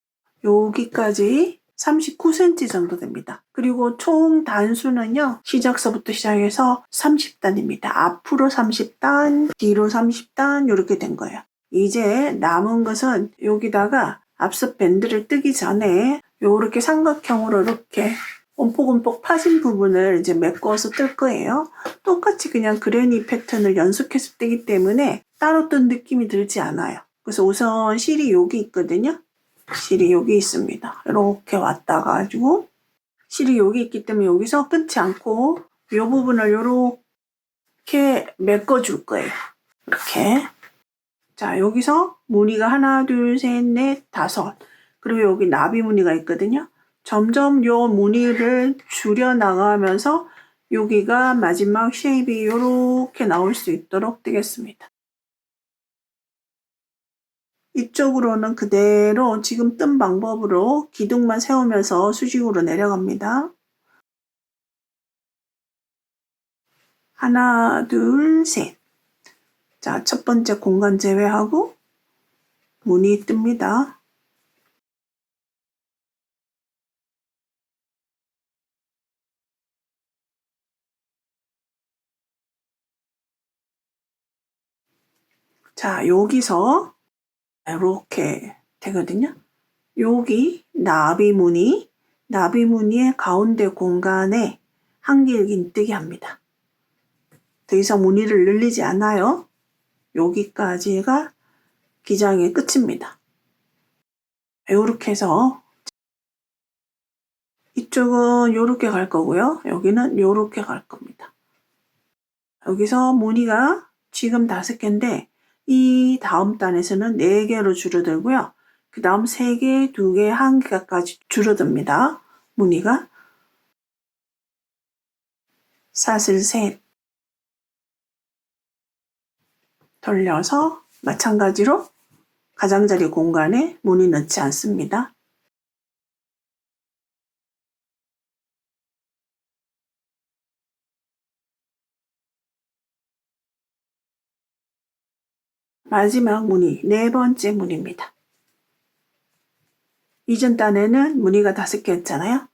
여기까지 39cm 정도 됩니다. 그리고 총 단수는요, 시작서부터 시작해서 30단입니다. 앞으로 30단, 뒤로 30단, 이렇게 된 거예요. 이제 남은 것은 여기다가 앞서 밴드를 뜨기 전에 요렇게 삼각형으로 이렇게 움푹움푹 파진 부분을 이제 메꿔서 뜰 거예요. 똑같이 그냥 그레니 패턴을 연속해서 뜨기 때문에 따로 뜬 느낌이 들지 않아요. 그래서 우선 실이 여기 있거든요. 실이 여기 있습니다. 이렇게 왔다 가지고 실이 여기 있기 때문에 여기서 끊지 않고 이 부분을 이렇게 메꿔줄 거예요. 이렇게. 자, 여기서 무늬가 하나, 둘, 셋, 넷, 다섯. 그리고 여기 나비 무늬가 있거든요. 점점 요 무늬를 줄여 나가면서 여기가 마지막 쉐입이 이렇게 나올 수 있도록 뜨겠습니다. 이쪽으로는 그대로 지금 뜬 방법으로 기둥만 세우면서 수직으로 내려갑니다. 하나, 둘, 셋. 자, 첫 번째 공간 제외하고 무늬 뜹니다. 자, 여기서 이렇게 되거든요. 여기 나비 무늬의 가운데 공간에 한길긴뜨기 합니다. 더 이상 무늬를 늘리지 않아요. 여기까지가 기장의 끝입니다. 이렇게 해서 이쪽은 이렇게 갈 거고요. 여기는 이렇게 갈 겁니다. 여기서 무늬가 지금 5개인데 이 다음 단에서는 4개로 줄어들고요. 그 다음 3개, 2개, 1개까지 줄어듭니다. 무늬가. 사슬 셋 돌려서 마찬가지로 가장자리 공간에 무늬 넣지 않습니다. 마지막 무늬, 4번째 무늬입니다. 이전 단에는 무늬가 5개였잖아요.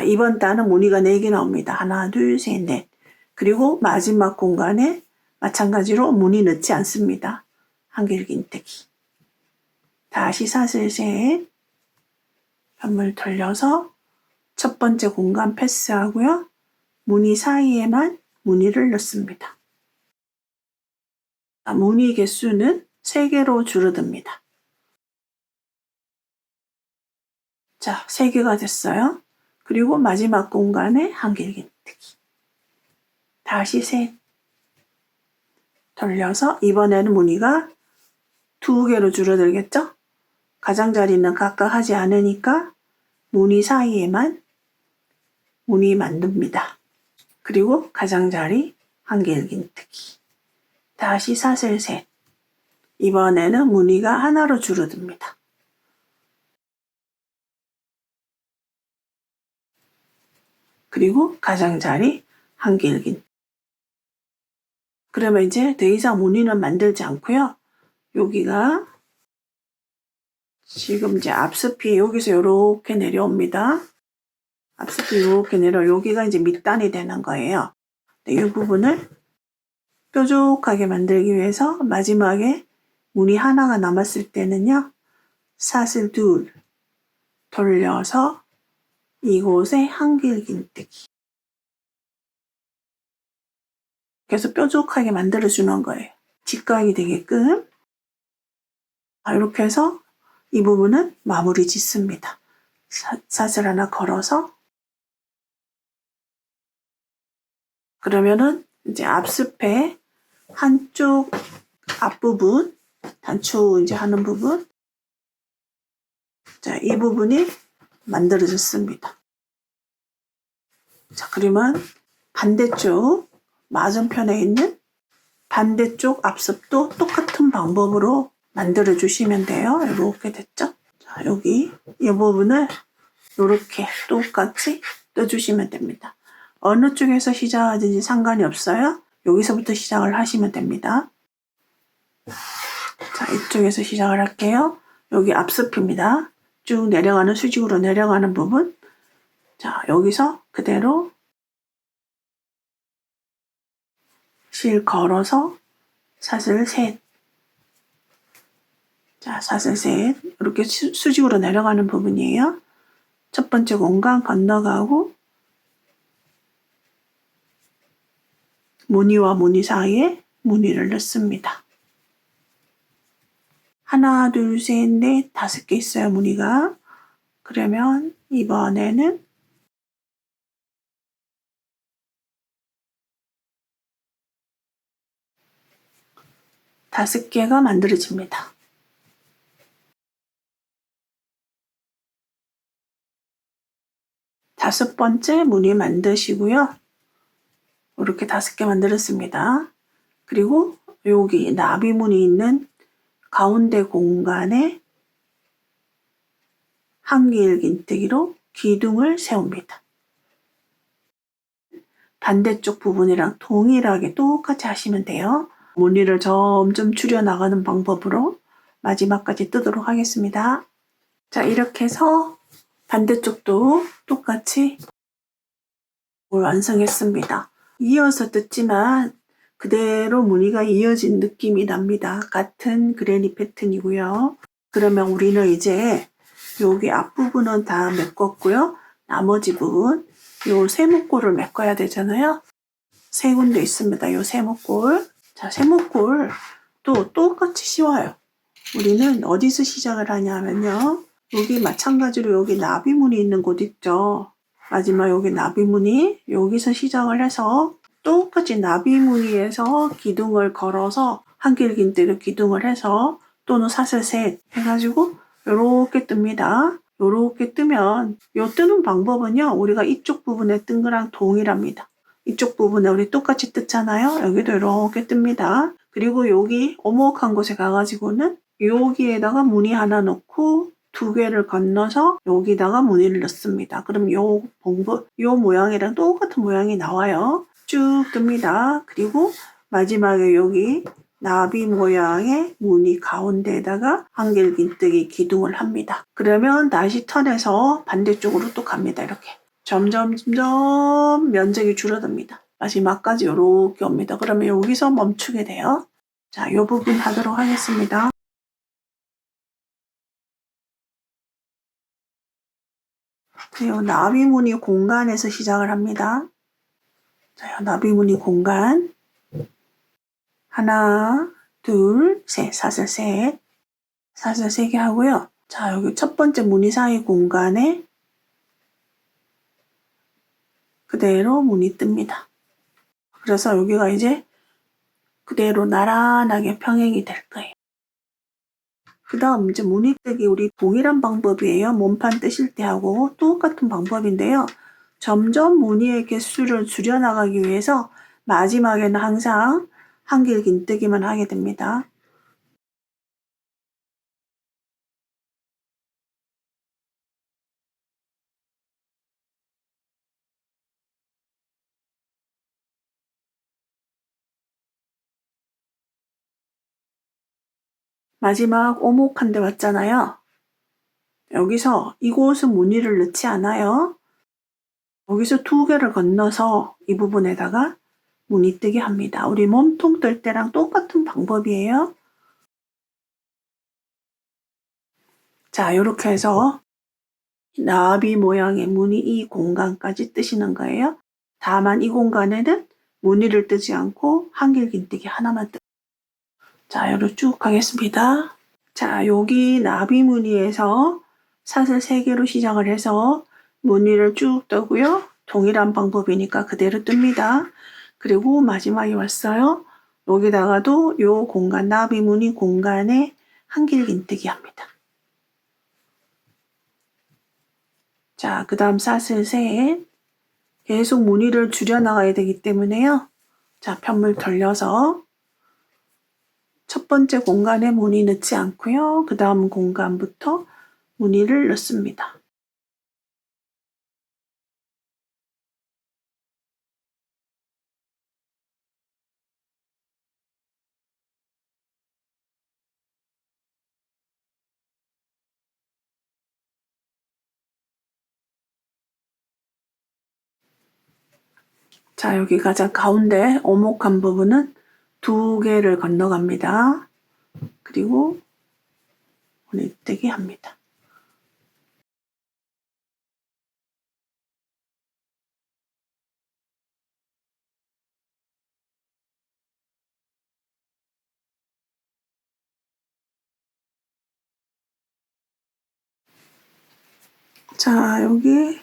이번 단은 무늬가 4개 나옵니다. 하나, 둘, 셋, 넷. 그리고 마지막 공간에 마찬가지로 무늬 넣지 않습니다. 한길긴뜨기. 다시 사슬 셋, 현물 돌려서 첫 번째 공간 패스하고요. 무늬 사이에만 무늬를 넣습니다. 무늬 개수는 3개로 줄어듭니다. 자, 3개가 됐어요. 그리고 마지막 공간에 한길긴뜨기. 다시 셋 돌려서 이번에는 무늬가 2개로 줄어들겠죠? 가장자리는 각각 하지 않으니까 무늬 사이에만 무늬 만듭니다. 그리고 가장자리 한길긴뜨기. 다시 사슬 셋. 이번에는 무늬가 하나로 줄어듭니다. 그리고 가장자리 한길긴. 그러면 이제 더 이상 무늬는 만들지 않고요. 여기가 지금 이제 앞스피 여기서 이렇게 내려옵니다. 앞스피 이렇게 내려 여기가 이제 밑단이 되는 거예요. 이 부분을 뾰족하게 만들기 위해서 마지막에 무늬 하나가 남았을 때는요. 사슬 둘 돌려서 이곳에 한길긴뜨기. 그래서 뾰족하게 만들어주는 거예요. 직각이 되게끔. 이렇게 해서 이 부분은 마무리 짓습니다. 사슬 하나 걸어서 그러면은 이제 앞스페 한쪽 앞부분 단추 이제 하는 부분 자, 이 부분이 만들어졌습니다. 자, 그러면 반대쪽 맞은편에 있는 반대쪽 앞섭도 똑같은 방법으로 만들어 주시면 돼요. 이렇게 됐죠? 자, 여기 이 부분을 이렇게 똑같이 떠주시면 됩니다. 어느 쪽에서 시작하든지 상관이 없어요. 여기서부터 시작을 하시면 됩니다. 자, 이쪽에서 시작을 할게요. 여기 앞섭입니다. 쭉 내려가는 수직으로 내려가는 부분. 자, 여기서 그대로 실 걸어서 사슬 셋. 자, 사슬 셋. 이렇게 수직으로 내려가는 부분이에요. 첫 번째 공간 건너가고 무늬와 무늬 사이에 무늬를 넣습니다. 하나, 둘, 셋, 넷, 5개 있어요, 무늬가. 그러면 이번에는 5개가 만들어집니다. 다섯 번째 무늬 만드시고요. 이렇게 5개 만들었습니다. 그리고 여기 나비 무늬 있는 가운데 공간에 한길 긴뜨기로 기둥을 세웁니다. 반대쪽 부분이랑 동일하게 똑같이 하시면 돼요. 무늬를 점점 줄여나가는 방법으로 마지막까지 뜨도록 하겠습니다. 자, 이렇게 해서 반대쪽도 똑같이 완성했습니다. 이어서 뜯지만 그대로 무늬가 이어진 느낌이 납니다. 같은 그레니 패턴이고요. 그러면 우리는 이제 여기 앞부분은 다 메꿨고요. 나머지 부분 요 세모꼴을 메꿔야 되잖아요. 세 군데 있습니다. 요 세모꼴. 자, 세모꼴 또 똑같이 쉬워요. 우리는 어디서 시작을 하냐면요. 여기 마찬가지로 여기 나비무늬 있는 곳 있죠. 마지막 여기 나비무늬 여기서 시작을 해서 똑같이 나비무늬에서 기둥을 걸어서 한길 긴뜨기로 기둥을 해서 또는 사슬 셋 해가지고 요렇게 뜹니다. 요렇게 뜨면 요 뜨는 방법은요. 우리가 이쪽 부분에 뜬 거랑 동일합니다. 이쪽 부분에 우리 똑같이 뜯잖아요. 여기도 이렇게 뜹니다. 그리고 여기 오목한 곳에 가가지고는 여기에다가 무늬 하나 넣고 2개를 건너서 여기다가 무늬를 넣습니다. 그럼 요 모양이랑 똑같은 모양이 나와요. 쭉 뜹니다. 그리고 마지막에 여기 나비 모양의 무늬 가운데에다가 한길 긴뜨기 기둥을 합니다. 그러면 다시 턴해서 반대쪽으로 또 갑니다. 이렇게 점점 면적이 줄어듭니다. 마지막까지 이렇게 옵니다. 그러면 여기서 멈추게 돼요. 자, 이 부분 하도록 하겠습니다. 그리고 나비무늬 공간에서 시작을 합니다. 자, 나비무늬 공간 하나, 둘, 셋, 사슬 셋, 사슬 3개 하고요. 자, 여기 첫 번째 무늬 사이 공간에 그대로 무늬 뜹니다. 그래서 여기가 이제 그대로 나란하게 평행이 될 거예요. 그 다음 이제 무늬 뜨기 우리 동일한 방법이에요. 몸판 뜨실 때 하고 똑같은 방법인데요. 점점 무늬의 개수를 줄여나가기 위해서 마지막에는 항상 한길 긴뜨기만 하게 됩니다. 마지막 오목한 데 왔잖아요. 여기서 이곳은 무늬를 넣지 않아요. 여기서 2개를 건너서 이 부분에다가 무늬 뜨게 합니다. 우리 몸통 뜰 때랑 똑같은 방법이에요. 자, 이렇게 해서 나비 모양의 무늬 이 공간까지 뜨시는 거예요. 다만 이 공간에는 무늬를 뜨지 않고 한길 긴뜨기 하나만 자, 이렇게 쭉 가겠습니다. 자, 여기 나비 무늬에서 사슬 3개로 시작을 해서 무늬를 쭉 떠고요. 동일한 방법이니까 그대로 뜹니다. 그리고 마지막에 왔어요. 여기다가도 요 공간, 나비 무늬 공간에 한길긴뜨기 합니다. 자, 그 다음 사슬 셋. 계속 무늬를 줄여나가야 되기 때문에요. 자, 편물 돌려서 첫 번째 공간에 무늬 넣지 않고요. 그 다음 공간부터 무늬를 넣습니다. 자, 여기 가장 가운데 오목한 부분은 2개를 건너갑니다. 그리고 무늬뜨기 합니다. 자, 여기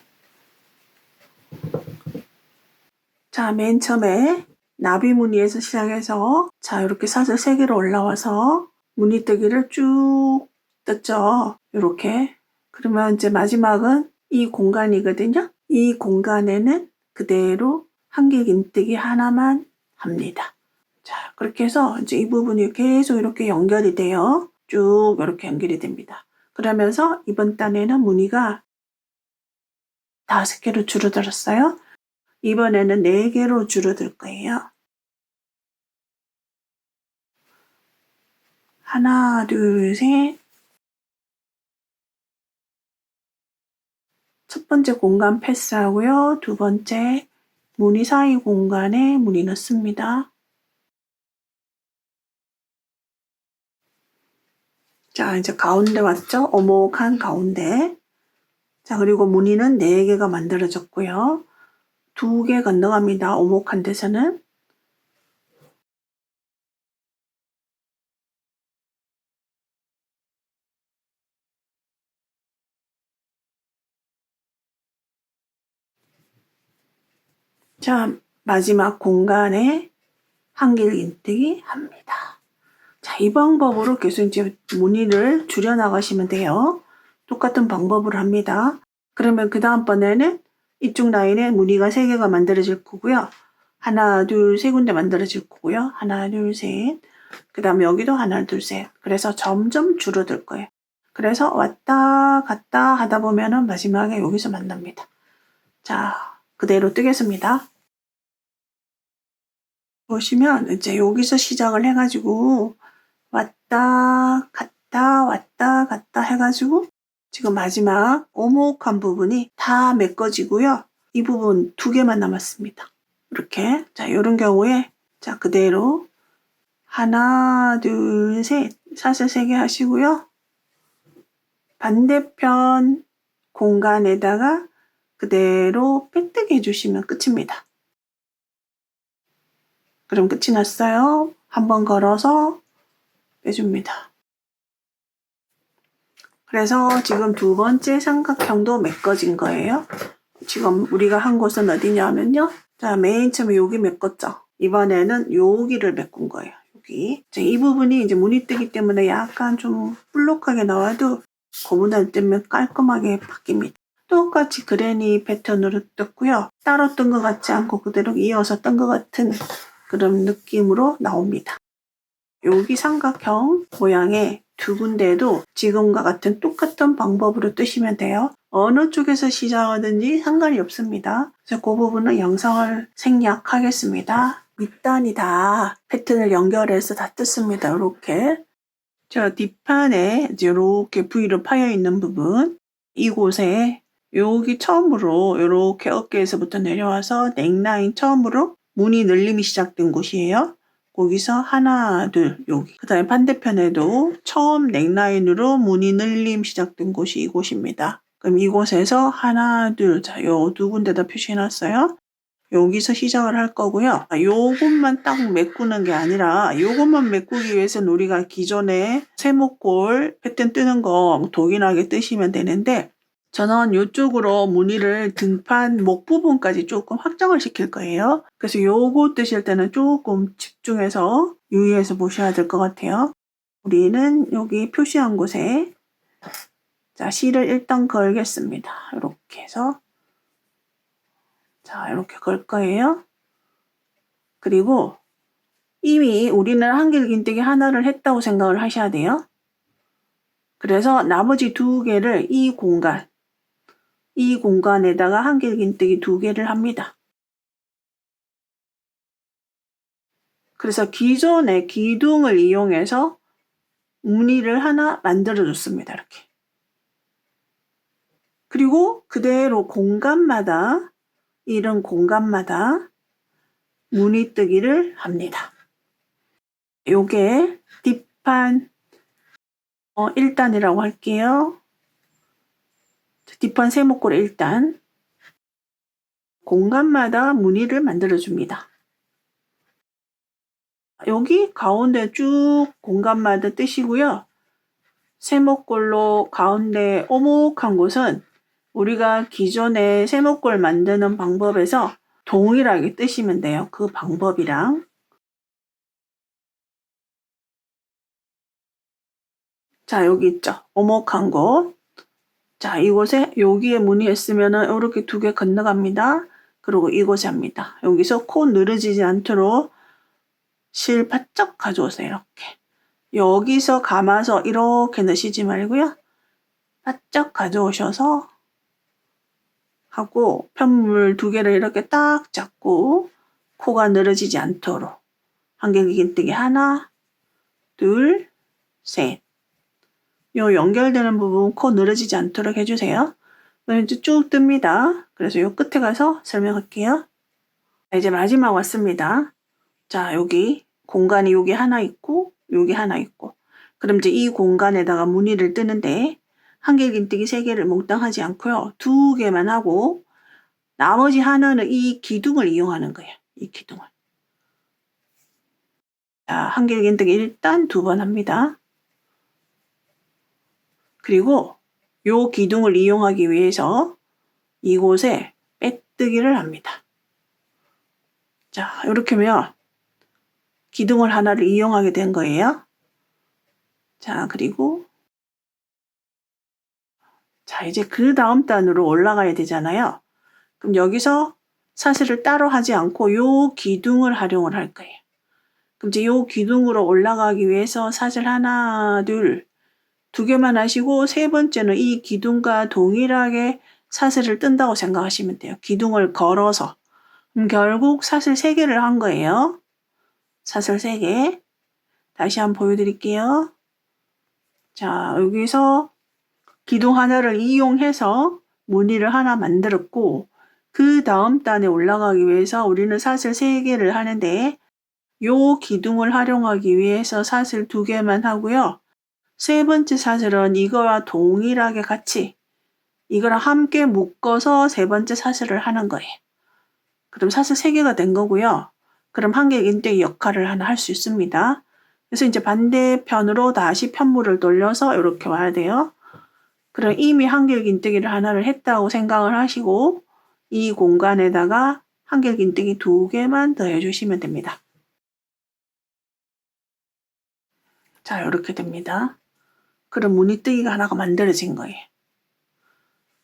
자, 맨 처음에 나비 무늬에서 시작해서 자, 이렇게 사슬 3개로 올라와서 무늬뜨기를 쭉 떴죠. 이렇게. 그러면 이제 마지막은 이 공간이거든요. 이 공간에는 그대로 한길긴뜨기 하나만 합니다. 자, 그렇게 해서 이제 이 부분이 계속 이렇게 연결이 돼요. 쭉 이렇게 연결이 됩니다. 그러면서 이번 단에는 무늬가 5개로 줄어들었어요. 이번에는 4개로 줄어들 거예요. 하나, 둘, 셋. 첫 번째 공간 패스하고요. 두 번째 무늬 사이 공간에 무늬 넣습니다. 자, 이제 가운데 왔죠? 오목한 가운데. 자, 그리고 무늬는 4개가 만들어졌고요. 2개 건너갑니다. 오목한 데서는. 자, 마지막 공간에 한길긴뜨기 합니다. 자, 이 방법으로 계속 이제 무늬를 줄여나가시면 돼요. 똑같은 방법으로 합니다. 그러면 그 다음번에는 이쪽 라인에 무늬가 3개가 만들어질 거고요. 하나, 둘, 3군데 만들어질 거고요. 하나, 둘, 셋. 그 다음에 여기도 하나, 둘, 셋. 그래서 점점 줄어들 거예요. 그래서 왔다 갔다 하다 보면은 마지막에 여기서 만납니다. 자, 그대로 뜨겠습니다. 보시면 이제 여기서 시작을 해가지고 왔다 갔다 해가지고 지금 마지막 오목한 부분이 다 메꿔지고요. 이 부분 2개만 남았습니다. 이렇게. 자, 이런 경우에 자, 그대로 하나, 둘, 셋. 사슬 3개 하시고요. 반대편 공간에다가 그대로 빼뜨기 해주시면 끝입니다. 그럼 끝이 났어요. 한번 걸어서 빼줍니다. 그래서 지금 2번째 삼각형도 메꿔진 거예요. 지금 우리가 한 곳은 어디냐면요. 자, 맨 처음에 여기 메꿨죠. 이번에는 여기를 메꾼 거예요. 여기. 자, 이 부분이 이제 무늬뜨기 때문에 약간 좀 볼록하게 나와도 고무단 뜨면 깔끔하게 바뀝니다. 똑같이 그레니 패턴으로 떴고요. 따로 뜬 것 같지 않고 그대로 이어서 뜬 것 같은 그런 느낌으로 나옵니다. 여기 삼각형 모양의 2군데도 지금과 같은 똑같은 방법으로 뜨시면 돼요. 어느 쪽에서 시작하든지 상관이 없습니다. 그래서 그 부분은 영상을 생략하겠습니다. 밑단이 다 패턴을 연결해서 다 떴습니다. 이렇게. 자, 뒷판에 이렇게 V로 파여 있는 부분, 이곳에 여기 처음으로 이렇게 어깨에서부터 내려와서 넥라인 처음으로 무늬 늘림이 시작된 곳이에요. 거기서 하나, 둘, 여기. 그 다음에 반대편에도 처음 넥라인으로 무늬 늘림 시작된 곳이 이곳입니다. 그럼 이곳에서 하나, 둘, 자, 요 2군데다 표시해놨어요. 여기서 시작을 할 거고요. 요것만 딱 메꾸는 게 아니라 요것만 메꾸기 위해서는 우리가 기존에 세모꼴 패턴 뜨는 거 동일하게 뜨시면 되는데 저는 이쪽으로 무늬를 등판 목 부분까지 조금 확장을 시킬 거예요. 그래서 요거 뜨실 때는 조금 집중해서 유의해서 보셔야 될 것 같아요. 우리는 여기 표시한 곳에 자, 실을 일단 걸겠습니다. 이렇게 해서 자, 이렇게 걸 거예요. 그리고 이미 우리는 한길긴뜨기 하나를 했다고 생각을 하셔야 돼요. 그래서 나머지 두 개를 이 공간에다가 한길긴뜨기 두 개를 합니다. 그래서 기존의 기둥을 이용해서 무늬를 하나 만들어 줬습니다. 이렇게. 그리고 그대로 공간마다 이런 공간마다 무늬뜨기를 합니다. 요게 뒷판 1단이라고 할게요. 뒷판 세모꼴 1단. 공간마다 무늬를 만들어 줍니다. 여기 가운데 쭉 공간마다 뜨시고요. 세모꼴로 가운데 오목한 곳은 우리가 기존에 세모꼴 만드는 방법에서 동일하게 뜨시면 돼요. 그 방법이랑. 자, 여기 있죠. 오목한 곳. 자, 이곳에 여기에 무늬했으면은 이렇게 두 개 건너갑니다. 그리고 이곳에 합니다. 여기서 코 늘어지지 않도록 실 바짝 가져오세요. 이렇게. 여기서 감아서 이렇게 넣으시지 말고요. 바짝 가져오셔서 하고 편물 두 개를 이렇게 딱 잡고 코가 늘어지지 않도록 한길긴뜨기 하나, 둘, 셋. 요 연결되는 부분 코 늘어지지 않도록 해주세요. 그럼 이제 쭉 뜹니다. 그래서 요 끝에 가서 설명할게요. 이제 마지막 왔습니다. 자, 여기 공간이 여기 하나 있고 여기 하나 있고 그럼 이제 이 공간에다가 무늬를 뜨는데 한길긴뜨기 3개를 몽땅 하지 않고요. 2개만 하고 나머지 하나는 이 기둥을 이용하는 거예요. 이 기둥을. 자, 한길긴뜨기 일단 2번 합니다. 그리고 요 기둥을 이용하기 위해서 이곳에 빼뜨기를 합니다. 자, 이렇게 하면 기둥을 하나를 이용하게 된 거예요. 자, 그리고 자, 이제 그 다음 단으로 올라가야 되잖아요. 그럼 여기서 사슬을 따로 하지 않고 요 기둥을 활용을 할 거예요. 그럼 이제 요 기둥으로 올라가기 위해서 사슬 하나, 둘, 2개만 하시고 세 번째는 이 기둥과 동일하게 사슬을 뜬다고 생각하시면 돼요. 기둥을 걸어서. 그럼 결국 사슬 3개를 한 거예요. 사슬 3개. 다시 한번 보여드릴게요. 자, 여기서 기둥 하나를 이용해서 무늬를 하나 만들었고 그 다음 단에 올라가기 위해서 우리는 사슬 3개를 하는데 요 기둥을 활용하기 위해서 사슬 2개만 하고요. 세 번째 사슬은 이거와 동일하게 같이 이거랑 함께 묶어서 세 번째 사슬을 하는 거예요. 그럼 사슬 3개가 된 거고요. 그럼 한길긴뜨기 역할을 하나 할 수 있습니다. 그래서 이제 반대편으로 다시 편물을 돌려서 이렇게 와야 돼요. 그럼 이미 한길긴뜨기를 하나를 했다고 생각을 하시고 이 공간에다가 한길긴뜨기 2개만 더 해주시면 됩니다. 자, 이렇게 됩니다. 그럼 무늬뜨기가 하나가 만들어진 거예요.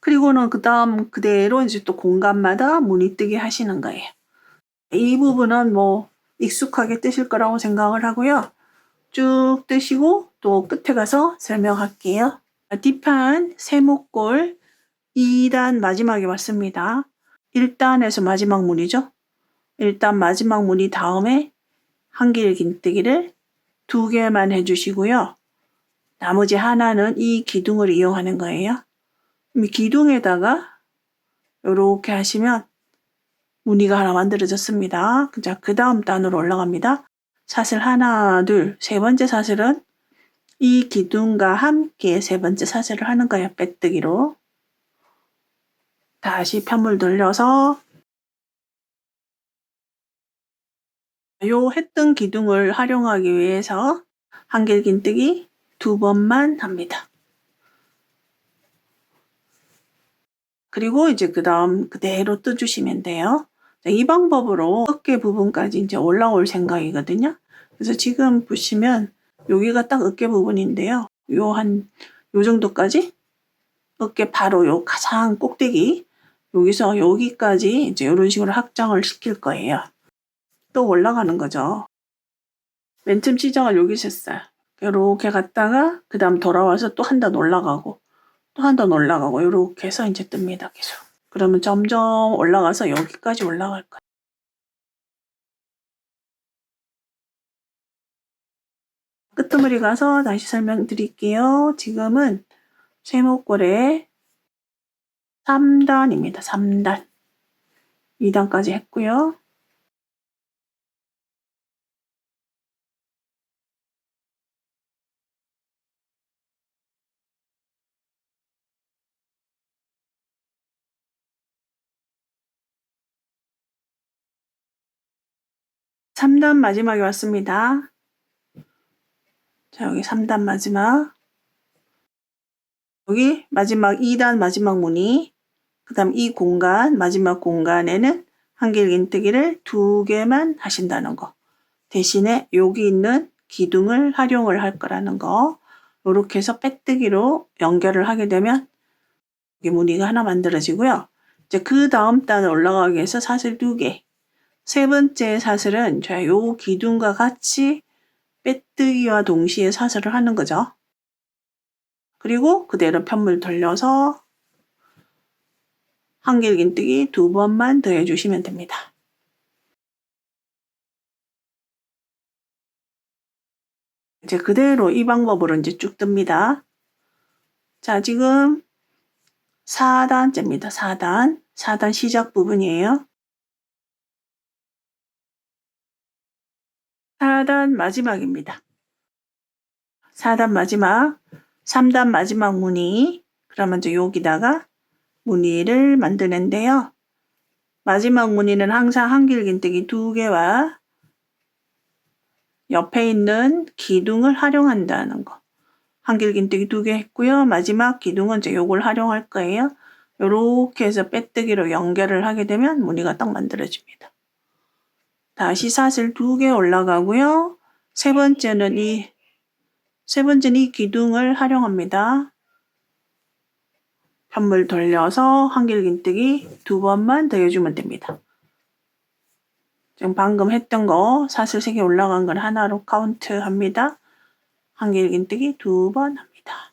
그리고는 그 다음 그대로 이제 또 공간마다 무늬뜨기 하시는 거예요. 이 부분은 뭐 익숙하게 뜨실 거라고 생각을 하고요. 쭉 뜨시고 또 끝에 가서 설명할게요. 뒷판 세모꼴 2단 마지막에 왔습니다. 1단에서 마지막 무늬죠. 일단 마지막 무늬 다음에 한길긴뜨기를 2개만 해주시고요. 나머지 하나는 이 기둥을 이용하는 거예요. 이 기둥에다가 이렇게 하시면 무늬가 하나 만들어졌습니다. 자, 그 다음 단으로 올라갑니다. 사슬 하나, 둘, 세 번째 사슬은 이 기둥과 함께 세 번째 사슬을 하는 거예요. 빼뜨기로. 다시 편물 돌려서 요 했던 기둥을 활용하기 위해서 한길긴뜨기 2번만 합니다. 그리고 이제 그 다음 그대로 떠주시면 돼요. 이 방법으로 어깨 부분까지 이제 올라올 생각이거든요. 그래서 지금 보시면 여기가 딱 어깨 부분인데요. 요 정도까지 어깨 바로 요 가장 꼭대기 여기서 여기까지 이제 이런 식으로 확장을 시킬 거예요. 또 올라가는 거죠. 맨 처음 시작을 여기서 했어요. 이렇게 갔다가 그 다음 돌아와서 또 한 단 올라가고 또 한 단 올라가고 이렇게 해서 이제 뜹니다. 계속. 그러면 점점 올라가서 여기까지 올라갈 거예요. 끄트머리 가서 다시 설명드릴게요. 지금은 쇠목걸이 3단입니다. 3단. 2단까지 했고요. (3단) 마지막에 왔습니다. 자, 여기 3단 마지막. 여기 마지막 2단 마지막 무늬. 그 다음 이 공간, 마지막 공간에는 한길긴뜨기를 2개만 하신다는 거. 대신에 여기 있는 기둥을 활용을 할 거라는 거. 이렇게 해서 빼뜨기로 연결을 하게 되면 여기 무늬가 하나 만들어지고요. 이제 그 다음 단을 올라가기 위해서 사슬 2개. 세 번째 사슬은 자, 요 기둥과 같이 빼뜨기와 동시에 사슬을 하는 거죠. 그리고 그대로 편물 돌려서 한길긴뜨기 2번만 더 해주시면 됩니다. 이제 그대로 이 방법으로 이제 쭉 뜹니다. 자, 지금 4단째입니다. 4단. 4단 시작 부분이에요. 4단 마지막입니다. 4단 마지막, 3단 마지막 무늬. 그러면 이제 여기다가 무늬를 만드는데요. 마지막 무늬는 항상 한길긴뜨기 2개와 옆에 있는 기둥을 활용한다는 거. 한길긴뜨기 2개 했고요. 마지막 기둥은 이제 요걸 활용할 거예요. 요렇게 해서 빼뜨기로 연결을 하게 되면 무늬가 딱 만들어집니다. 다시 사슬 2개 올라가고요. 세 번째는 이 기둥을 활용합니다. 편물 돌려서 한길긴뜨기 2번만 더 해주면 됩니다. 지금 방금 했던 거 사슬 3개 올라간 걸 하나로 카운트 합니다. 한길긴뜨기 2번 합니다.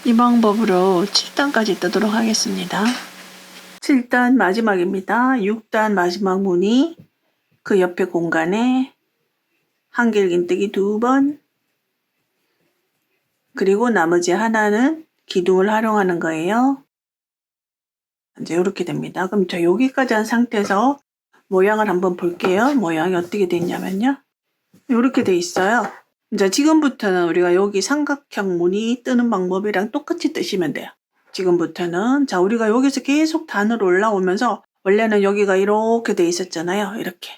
이 방법으로 7단까지 뜨도록 하겠습니다. 7단 마지막입니다. 6단 마지막 무늬, 그 옆에 공간에 한길긴뜨기 2번, 그리고 나머지 하나는 기둥을 활용하는 거예요. 이제 이렇게 됩니다. 그럼 저 여기까지 한 상태에서 모양을 한번 볼게요. 모양이 어떻게 됐냐면요. 이렇게 돼 있어요. 이제 지금부터는 우리가 여기 삼각형 무늬 뜨는 방법이랑 똑같이 뜨시면 돼요. 지금부터는 자, 우리가 여기서 계속 단으로 올라오면서 원래는 여기가 이렇게 돼 있었잖아요. 이렇게.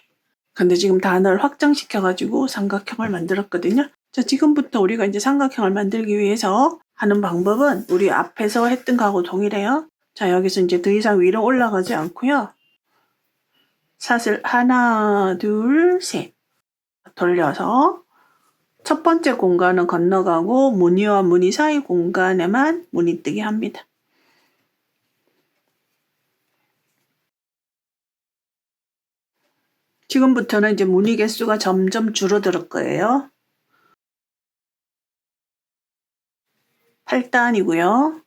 근데 지금 단을 확장시켜 가지고 삼각형을 만들었거든요. 자, 지금부터 우리가 이제 삼각형을 만들기 위해서 하는 방법은 우리 앞에서 했던 거하고 동일해요. 자, 여기서 이제 더 이상 위로 올라가지 않고요. 사슬 하나, 둘, 셋 돌려서 첫 번째 공간은 건너가고 무늬와 무늬 사이 공간에만 무늬뜨기 합니다. 지금부터는 이제 무늬 개수가 점점 줄어들 거예요. 8단이고요.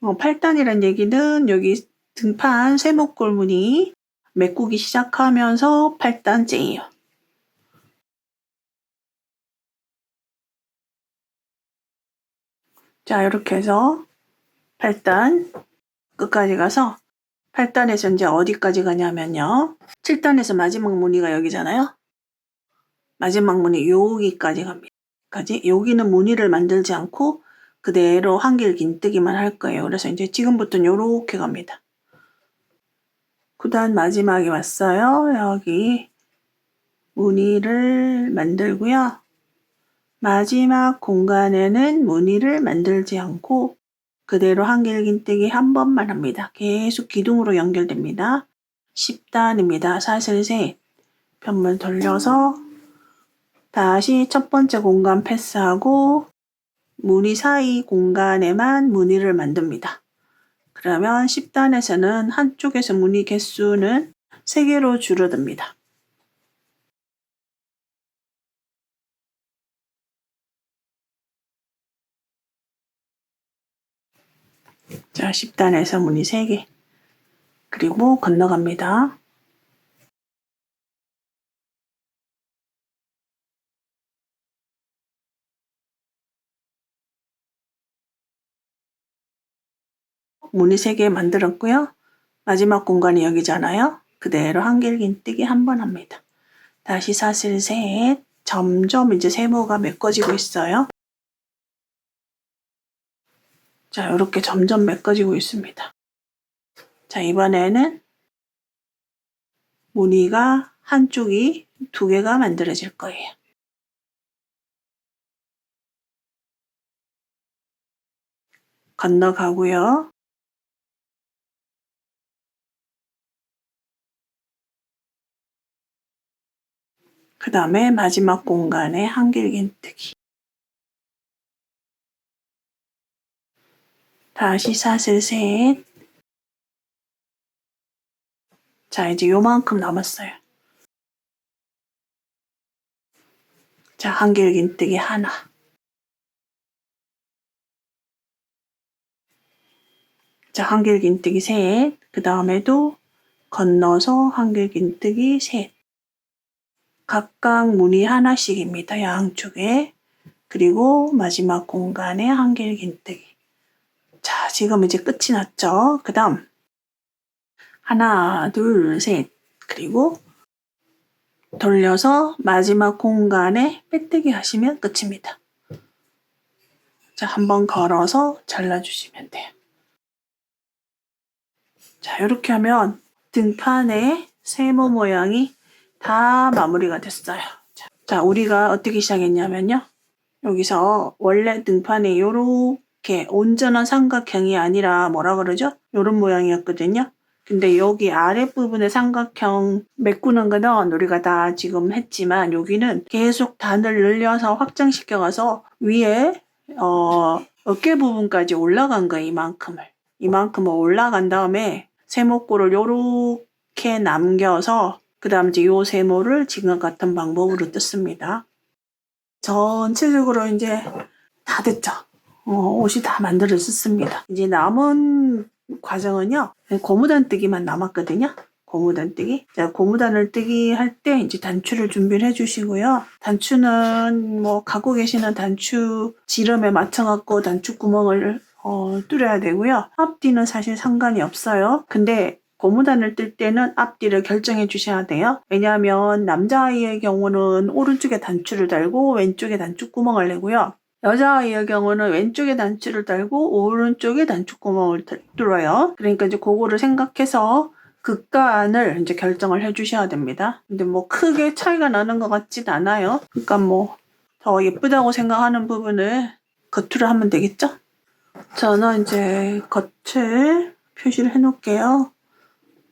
어, 8단이란 얘기는 여기 등판 세목골 무늬 메꾸기 시작하면서 8단째예요. 자, 이렇게 해서 8단 끝까지 가서 8단에서 이제 어디까지 가냐면요. 7단에서 마지막 무늬가 여기잖아요. 마지막 무늬 여기까지 갑니다. 여기는 무늬를 만들지 않고 그대로 한길 긴뜨기만 할 거예요. 그래서 이제 지금부터는 요렇게 갑니다. 9단 마지막에 왔어요. 여기 무늬를 만들고요. 마지막 공간에는 무늬를 만들지 않고 그대로 한길 긴뜨기 한 번만 합니다. 계속 기둥으로 연결됩니다. 10단입니다. 사슬 셋. 편물 돌려서 다시 첫 번째 공간 패스하고 무늬 사이 공간에만 무늬를 만듭니다. 그러면 10단에서는 한쪽에서 무늬 개수는 3개로 줄어듭니다. 자, 10단에서 무늬 3개. 그리고 건너갑니다. 무늬 3개 만들었고요. 마지막 공간이 여기잖아요. 그대로 한길 긴뜨기 한 번 합니다. 다시 사슬 셋. 점점 이제 세모가 메꿔지고 있어요. 자, 이렇게 점점 메꿔지고 있습니다. 자, 이번에는 무늬가 한쪽이 2개가 만들어질 거예요. 건너가고요. 그 다음에 마지막 공간에 한길 긴뜨기. 다시 사슬 셋. 자, 이제 요만큼 남았어요. 자, 한길 긴뜨기 하나. 자, 한길 긴뜨기 셋. 그 다음에도 건너서 한길 긴뜨기 셋. 각각 무늬 하나씩입니다. 양쪽에. 그리고 마지막 공간에 한길 긴뜨기. 자, 지금 이제 끝이 났죠? 그 다음 하나, 둘, 셋. 그리고 돌려서 마지막 공간에 빼뜨기 하시면 끝입니다. 자, 한번 걸어서 잘라주시면 돼요. 자, 이렇게 하면 등판의 세모 모양이 다 마무리가 됐어요. 자, 우리가 어떻게 시작했냐면요. 여기서 원래 등판에 이렇게 온전한 삼각형이 아니라 뭐라 그러죠? 이런 모양이었거든요. 근데 여기 아랫부분에 삼각형 메꾸는 거는 우리가 다 지금 했지만 여기는 계속 단을 늘려서 확장시켜가서 위에 어깨 부분까지 올라간 거예요. 이만큼을 올라간 다음에 세모꼴을 요렇게 남겨서 그 다음 이제 요 세모를 지금 같은 방법으로 뜯습니다. 전체적으로 이제 다 됐죠. 옷이 다 만들어졌습니다. 이제 남은 과정은요. 고무단 뜨기만 남았거든요. 고무단 뜨기. 자, 고무단을 뜨기 할 때 이제 단추를 준비를 해주시고요. 단추는 뭐 갖고 계시는 단추 지름에 맞춰갖고 단추 구멍을 뚫어야 되고요. 앞뒤는 사실 상관이 없어요. 근데 고무단을 뜰 때는 앞뒤를 결정해 주셔야 돼요. 왜냐하면 남자아이의 경우는 오른쪽에 단추를 달고 왼쪽에 단추 구멍을 내고요. 여자아이의 경우는 왼쪽에 단추를 달고 오른쪽에 단추구멍을 뚫어요. 그러니까 이제 그거를 생각해서 극과 안을 이제 결정을 해주셔야 됩니다. 근데 뭐 크게 차이가 나는 것 같진 않아요. 그러니까 뭐 더 예쁘다고 생각하는 부분을 겉으로 하면 되겠죠? 저는 이제 겉을 표시를 해놓을게요.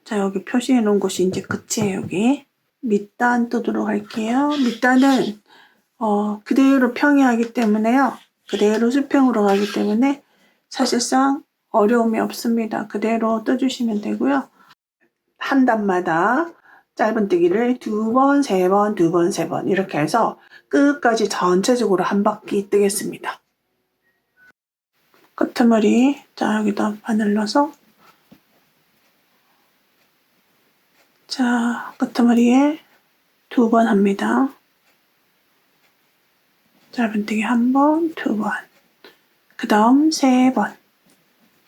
자, 여기 표시해 놓은 곳이 이제 끝이에요, 여기. 밑단 뜨도록 할게요. 밑단은 그대로 평이하기 때문에요. 그대로 수평으로 가기 때문에 사실상 어려움이 없습니다. 그대로 떠주시면 되고요. 한 단마다 짧은뜨기를 2번, 3번, 2번, 3번 이렇게 해서 끝까지 전체적으로 한 바퀴 뜨겠습니다. 끝머리 자, 여기다 바늘 넣어서 자, 끝머리에 2번 합니다. 짧은뜨기 1번, 2번. 그 다음 3번.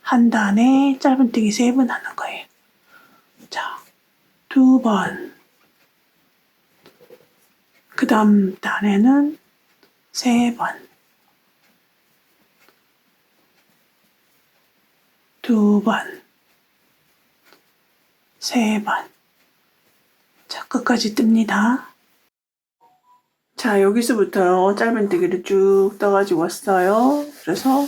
한 단에 짧은뜨기 3번 하는 거예요. 자, 2번. 그 다음 단에는 3번, 2번, 3번. 자, 끝까지 뜹니다. 자, 여기서부터 짧은뜨기를 쭉 떠가지고 왔어요. 그래서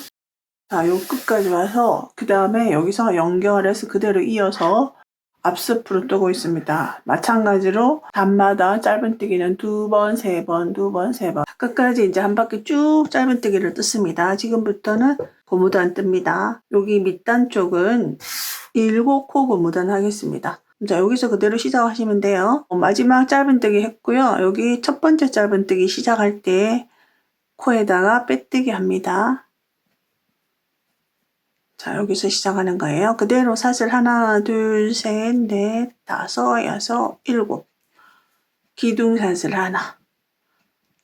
자, 요 끝까지 와서 그 다음에 여기서 연결해서 그대로 이어서 앞스프로 뜨고 있습니다. 마찬가지로 단마다 짧은뜨기는 2번, 3번, 2번, 3번. 끝까지 이제 한 바퀴 쭉 짧은뜨기를 뜯습니다. 지금부터는 고무단 뜹니다. 여기 밑단 쪽은 7코 고무단 하겠습니다. 자, 여기서 그대로 시작하시면 돼요. 마지막 짧은뜨기 했고요. 여기 첫 번째 짧은뜨기 시작할 때 코에다가 빼뜨기 합니다. 자, 여기서 시작하는 거예요. 그대로 사슬 하나, 둘, 셋, 넷, 다섯, 여섯, 일곱. 기둥사슬 하나.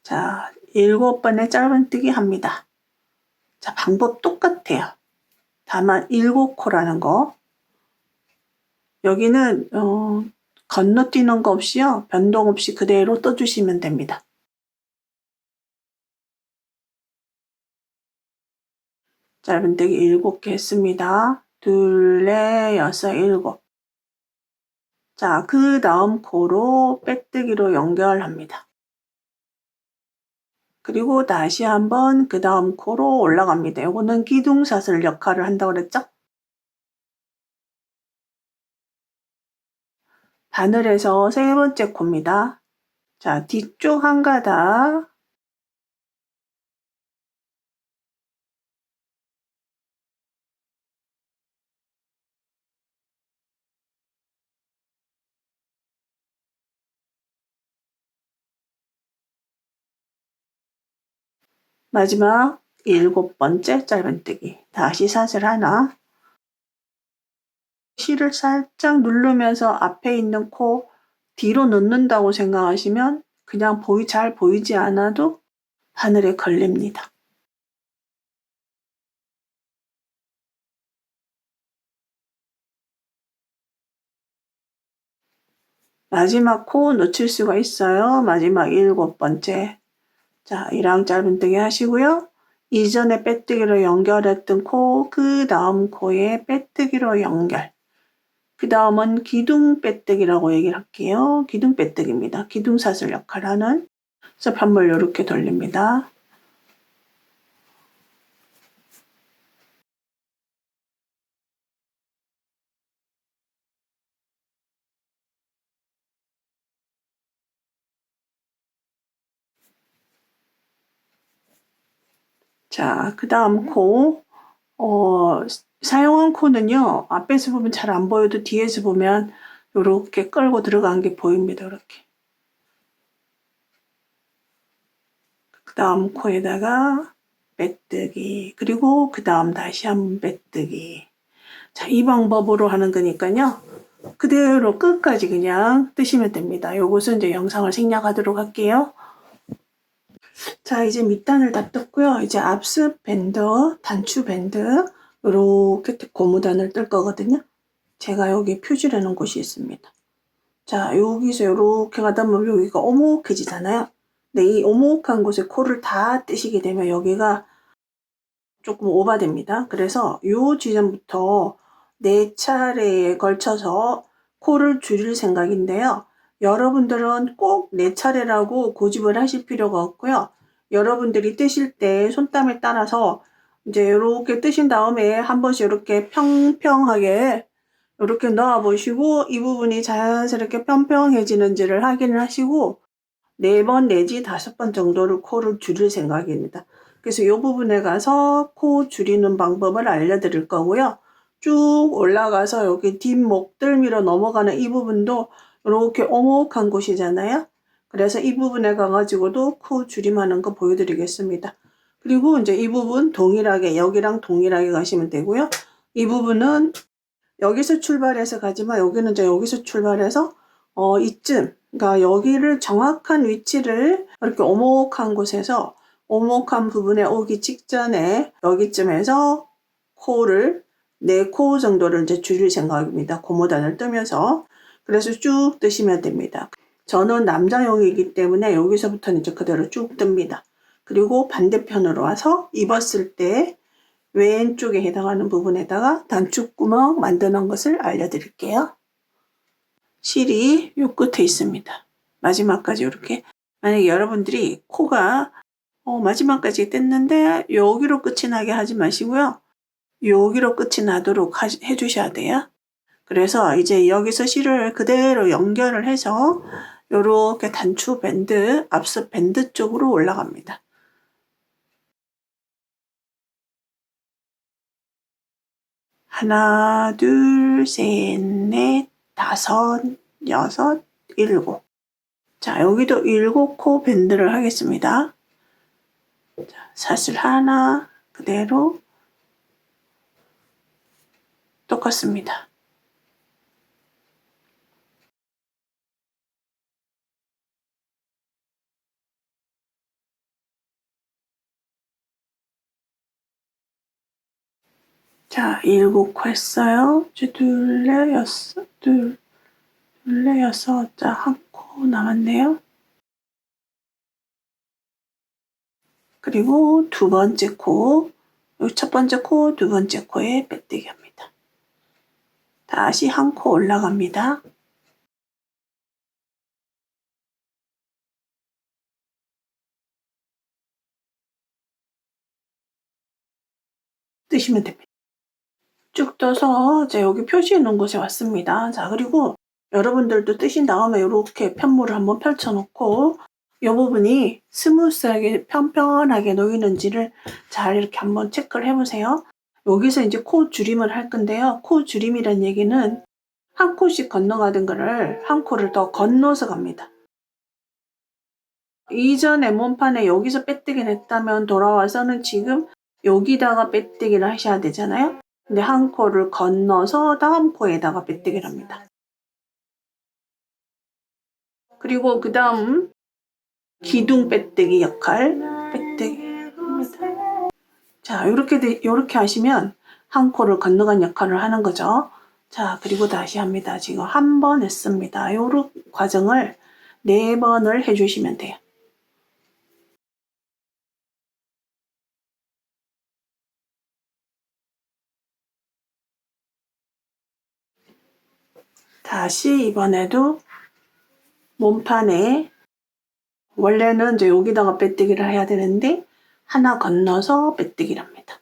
자, 7번의 짧은뜨기 합니다. 자, 방법 똑같아요. 다만 7코라는 거. 여기는 건너뛰는 거 없이요. 변동 없이 그대로 떠주시면 됩니다. 짧은뜨기 7개 했습니다. 둘, 넷, 여섯, 일곱. 자, 그 다음 코로 빼뜨기로 연결합니다. 그리고 다시 한번 그 다음 코로 올라갑니다. 요거는 기둥사슬 역할을 한다고 그랬죠? 바늘에서 세 번째 코입니다. 자, 뒤쪽 한 가닥. 마지막 7번째 짧은뜨기. 다시 사슬 하나. 실을 살짝 누르면서 앞에 있는 코 뒤로 넣는다고 생각하시면 그냥 잘 보이지 않아도 바늘에 걸립니다. 마지막 코 놓칠 수가 있어요. 마지막 7번째. 자, 이랑 짧은뜨기 하시고요. 이전에 빼뜨기로 연결했던 코, 그 다음 코에 빼뜨기로 연결. 그 다음은 기둥 빼뜨기라고 얘기를 할게요. 기둥 빼뜨기입니다. 기둥사슬 역할을 하는. 그래서 편물 이렇게 돌립니다. 자, 그 다음 코. 사용한 코는요. 앞에서 보면 잘 안 보여도 뒤에서 보면 이렇게 끌고 들어간 게 보입니다. 이렇게. 그 다음 코에다가 빼뜨기. 그리고 그 다음 다시 한번 빼뜨기. 자, 이 방법으로 하는 거니까요. 그대로 끝까지 그냥 뜨시면 됩니다. 요것은 이제 영상을 생략하도록 할게요. 자, 이제 밑단을 다 떴고요. 이제 앞스 밴드, 단추 밴드 이렇게 고무단을 뜰 거거든요. 제가 여기 표시를 해놓은 곳이 있습니다. 자, 여기서 이렇게 가다 보면 여기가 오목해지잖아요. 근데 이 오목한 곳에 코를 다 뜨시게 되면 여기가 조금 오버됩니다. 그래서 이 지점부터 4차례에 걸쳐서 코를 줄일 생각인데요. 여러분들은 꼭 4차례라고 고집을 하실 필요가 없고요. 여러분들이 뜨실 때 손땀에 따라서 이제 이렇게 뜨신 다음에 한 번씩 이렇게 평평하게 이렇게 넣어 보시고 이 부분이 자연스럽게 평평해지는지를 확인을 하시고 4번 내지 5번 정도를 코를 줄일 생각입니다. 그래서 이 부분에 가서 코 줄이는 방법을 알려드릴 거고요. 쭉 올라가서 여기 뒷목덜미로 넘어가는 이 부분도 이렇게 오목한 곳이잖아요. 그래서 이 부분에 가가지고도 코 줄임하는 거 보여드리겠습니다. 그리고 이제 이 부분 동일하게 여기랑 동일하게 가시면 되고요. 이 부분은 여기서 출발해서 가지만 여기는 이제 여기서 출발해서 이쯤 그러니까 여기를 정확한 위치를 이렇게 오목한 곳에서 오목한 부분에 오기 직전에 여기쯤에서 코를 4코 정도를 이제 줄일 생각입니다. 고무단을 뜨면서. 그래서 쭉 뜨시면 됩니다. 저는 남자용이기 때문에 여기서부터는 이제 그대로 쭉 뜹니다. 그리고 반대편으로 와서 입었을 때 왼쪽에 해당하는 부분에다가 단축구멍 만드는 것을 알려드릴게요. 실이 요 끝에 있습니다. 마지막까지 이렇게. 만약에 여러분들이 코가 마지막까지 뗐는데 여기로 끝이 나게 하지 마시고요. 여기로 끝이 나도록 해주셔야 돼요. 그래서 이제 여기서 실을 그대로 연결을 해서 이렇게 단추 밴드, 앞서 밴드 쪽으로 올라갑니다. 하나, 둘, 셋, 넷, 다섯, 여섯, 일곱. 자, 여기도 7코 밴드를 하겠습니다. 자, 사슬 하나 그대로 똑같습니다. 자, 7코 했어요. 이제 둘레 여섯, 둘레 여섯. 자, 한 코 남았네요. 그리고 두 번째 코, 첫 번째 코, 두 번째 코에 빼뜨기 합니다. 다시 한 코 올라갑니다. 뜨시면 됩니다. 쭉 떠서 이제 여기 표시해 놓은 곳에 왔습니다. 자, 그리고 여러분들도 뜨신 다음에 이렇게 편물을 한번 펼쳐 놓고 이 부분이 스무스하게 편편하게 놓이는지를 잘 이렇게 한번 체크를 해보세요. 여기서 이제 코 줄임을 할 건데요. 코 줄임이란 얘기는 한 코씩 건너가던 거를 한 코를 더 건너서 갑니다. 이전에 몸판에 여기서 빼뜨기를 했다면 돌아와서는 지금 여기다가 빼뜨기를 하셔야 되잖아요. 근데 한 코를 건너서 다음 코에다가 빼뜨기를 합니다. 그리고 그 다음 기둥 빼뜨기 역할 빼뜨기 합니다. 자, 이렇게 하시면 한 코를 건너간 역할을 하는 거죠. 자, 그리고 다시 합니다. 지금 한 번 했습니다. 요런 과정을 4번을 해주시면 돼요. 다시 이번에도 몸판에 원래는 이제 여기다가 빼뜨기를 해야 되는데 하나 건너서 빼뜨기를 합니다.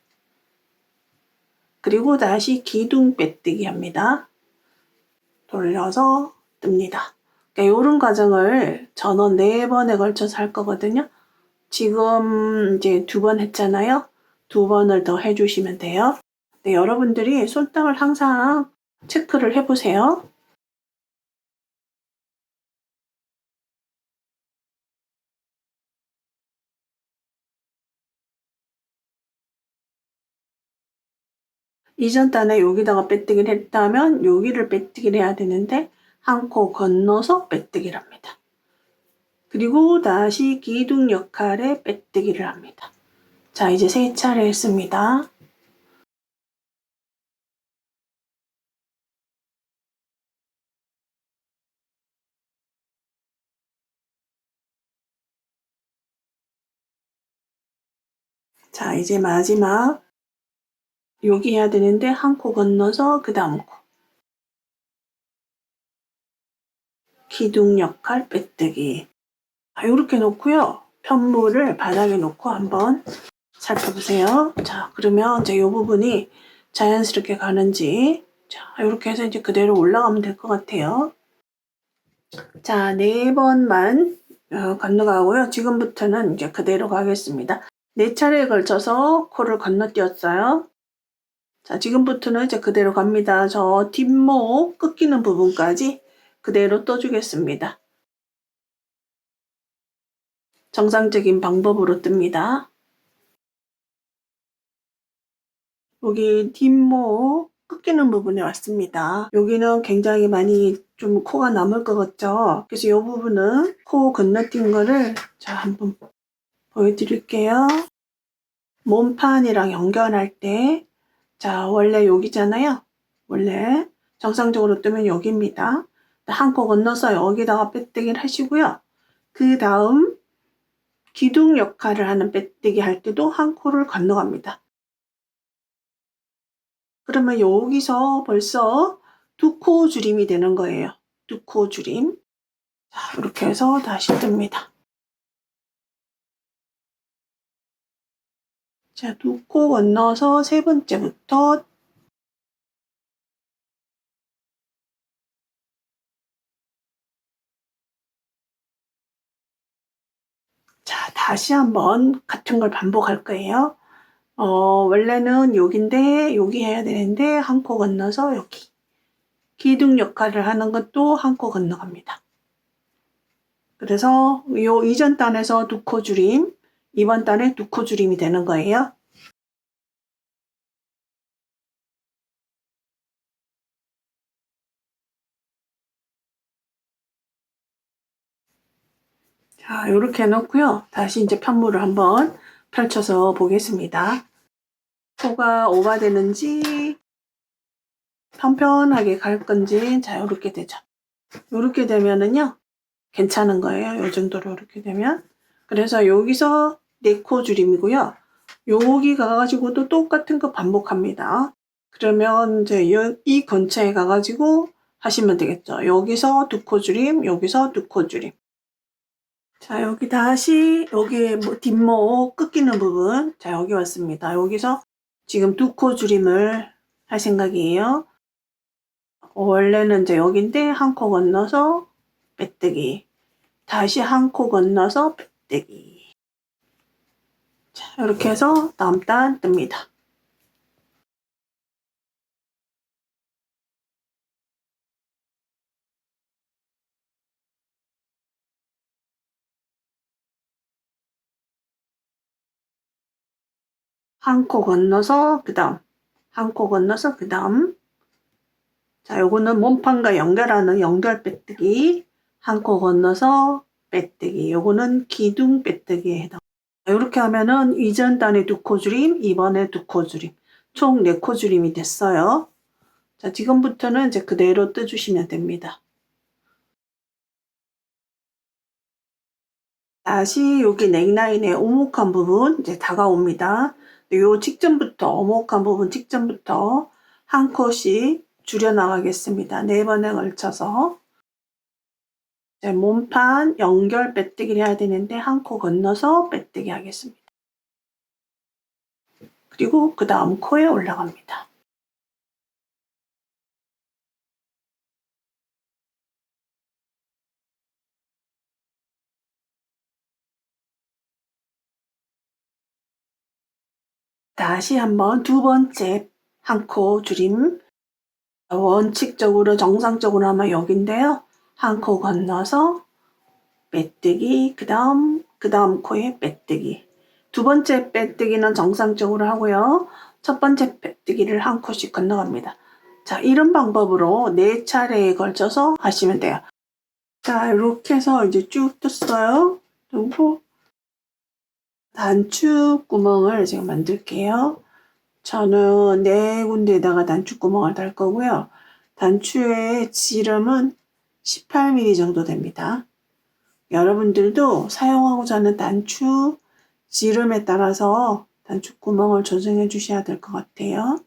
그리고 다시 기둥 빼뜨기 합니다. 돌려서 뜹니다. 그러니까 이런 과정을 전원 4번에 걸쳐서 할 거거든요. 지금 이제 2번 했잖아요. 2번을 더 해주시면 돼요. 네, 여러분들이 손땀을 항상 체크를 해보세요. 이전 단에 여기다가 빼뜨기를 했다면 여기를 빼뜨기를 해야 되는데 한 코 건너서 빼뜨기를 합니다. 그리고 다시 기둥 역할에 빼뜨기를 합니다. 자, 이제 3차례 했습니다. 자, 이제 마지막 여기 해야 되는데 한 코 건너서 그 다음 코 기둥 역할 빼뜨기. 이렇게 놓고요. 편물을 바닥에 놓고 한번 살펴보세요. 자, 그러면 이제 이 부분이 자연스럽게 가는지 자, 이렇게 해서 이제 그대로 올라가면 될 것 같아요. 자, 4번만 건너가고요. 지금부터는 이제 그대로 가겠습니다. 4차례에 걸쳐서 코를 건너뛰었어요. 자, 지금부터는 이제 그대로 갑니다. 저 뒷목 끊기는 부분까지 그대로 떠주겠습니다. 정상적인 방법으로 뜹니다. 여기 뒷목 끊기는 부분에 왔습니다. 여기는 굉장히 많이 좀 코가 남을 것 같죠? 그래서 이 부분은 코 건너뛴 거를 자, 한번 보여드릴게요. 몸판이랑 연결할 때 자, 원래 여기잖아요. 원래 정상적으로 뜨면 여기입니다. 한 코 건너서 여기다가 빼뜨기를 하시고요. 그 다음 기둥 역할을 하는 빼뜨기 할 때도 한 코를 건너갑니다. 그러면 여기서 벌써 2코 줄임이 되는 거예요. 2코 줄임. 자, 이렇게 해서 다시 뜹니다. 자, 2코 건너서 세 번째부터 자, 다시 한번 같은 걸 반복할 거예요. 원래는 여기인데 여기 해야 되는데 한 코 건너서 여기. 기둥 역할을 하는 것도 한 코 건너갑니다. 그래서 요 이전 단에서 2코 줄임, 이번 단에 2코 줄임이 되는 거예요. 자, 이렇게 해놓고요. 다시 이제 편물을 한번 펼쳐서 보겠습니다. 코가 오버되는지 편편하게 갈 건지, 자, 이렇게 되죠. 이렇게 되면은요, 괜찮은 거예요. 이 정도로 이렇게 되면. 그래서 여기서 4코 줄임이고요. 여기 가가지고도 똑같은 거 반복합니다. 그러면 이제 이 근처에 가가지고 하시면 되겠죠. 여기서 2코 줄임, 여기서 2코 줄임. 자, 여기 다시 여기 뒷목 끊기는 부분, 자, 여기 왔습니다. 여기서 지금 2코 줄임을 할 생각이에요. 원래는 이제 여기인데 한 코 건너서 빼뜨기, 다시 한 코 건너서 빼뜨기. 자, 이렇게 해서 다음 단 뜹니다. 한 코 건너서 그 다음 한 코 건너서 그 다음. 자, 요거는 몸판과 연결하는 연결 빼뜨기. 한 코 건너서 빼뜨기. 요거는 기둥 빼뜨기에 해당. 이렇게 하면은 이전 단에 2코 줄임, 이번에 2코 줄임, 총 4코 줄임이 됐어요. 자, 지금부터는 이제 그대로 떠주시면 됩니다. 다시 여기 넥라인의 오목한 부분 이제 다가옵니다. 요 직전부터, 오목한 부분 직전부터 한 컷씩 줄여 나가겠습니다. 4번에 걸쳐서. 이제 몸판 연결 빼뜨기를 해야 되는데 한 코 건너서 빼뜨기 하겠습니다. 그리고 그 다음 코에 올라갑니다. 다시 한번 두 번째 한 코 줄임. 원칙적으로 정상적으로 하면 여기인데요. 한 코 건너서 빼뜨기, 그 다음 코에 빼뜨기. 두 번째 빼뜨기는 정상적으로 하고요. 첫 번째 빼뜨기를 한 코씩 건너갑니다. 자, 이런 방법으로 4차례에 걸쳐서 하시면 돼요. 자, 이렇게 해서 이제 쭉 떴어요. 그리고 단축 구멍을 제가 만들게요. 저는 4군데에다가 단축 구멍을 달 거고요. 단추의 지름은 18mm 정도 됩니다. 여러분들도 사용하고자 하는 단추 지름에 따라서 단축 구멍을 조정해 주셔야 될 것 같아요.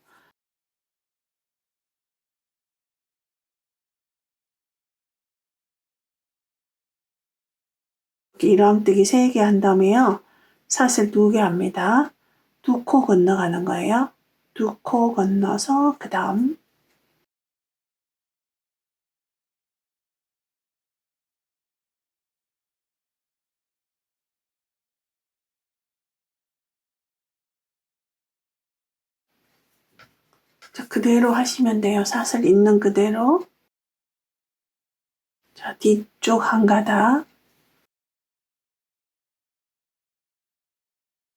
일왕뜨기 3개 한 다음에요. 사슬 2개 합니다. 2코 건너가는 거예요. 2코 건너서 그 다음 자, 그대로 하시면 돼요. 사슬 있는 그대로. 자, 뒤쪽 한 가닥.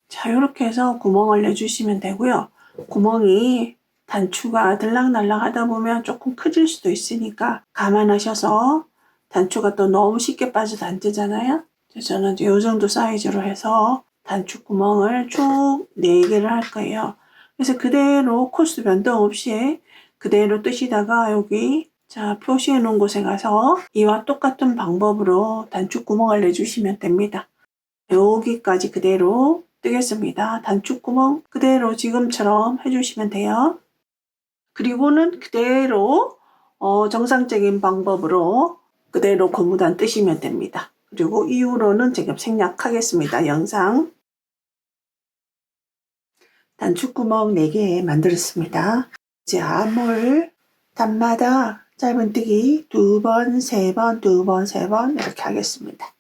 자, 이렇게 해서 구멍을 내주시면 되고요. 구멍이 단추가 들락날락 하다 보면 조금 커질 수도 있으니까 감안하셔서, 단추가 또 너무 쉽게 빠져도 안 되잖아요. 저는 이 정도 사이즈로 해서 단추 구멍을 쭉 4개를 할 거예요. 그래서 그대로 코스 변동 없이 그대로 뜨시다가 여기 자, 표시해 놓은 곳에 가서 이와 똑같은 방법으로 단추 구멍을 내주시면 됩니다. 여기까지 그대로 뜨겠습니다. 단축구멍 그대로 지금처럼 해주시면 돼요. 그리고는 그대로 정상적인 방법으로 그대로 고무단 뜨시면 됩니다. 그리고 이후로는 지금 생략하겠습니다. 영상. 단축구멍 4개 만들었습니다. 이제 암홀 단마다 짧은뜨기 2번, 3번, 2번, 3번 이렇게 하겠습니다.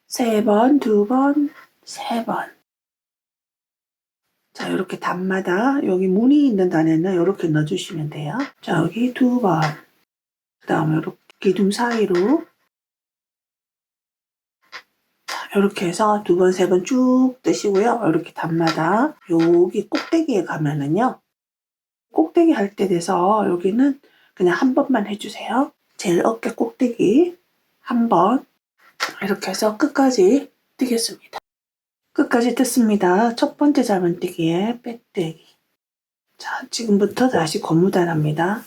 세 번, 2번, 3번. 자, 이렇게 단마다 여기 무늬 있는 단에는 이렇게 넣어주시면 돼요. 자, 여기 2번. 그 다음에 이렇게 기둥 사이로 이렇게 해서 2번, 3번 쭉 뜨시고요. 이렇게 단마다 여기 꼭대기에 가면은요. 꼭대기 할 때 돼서 여기는 그냥 한 번만 해주세요. 제일 어깨 꼭대기 한 번 이렇게 해서 끝까지 뜨겠습니다. 끝까지 뜯습니다. 첫 번째 짧은뜨기에 빼뜨기. 자, 지금부터 다시 고무단 합니다.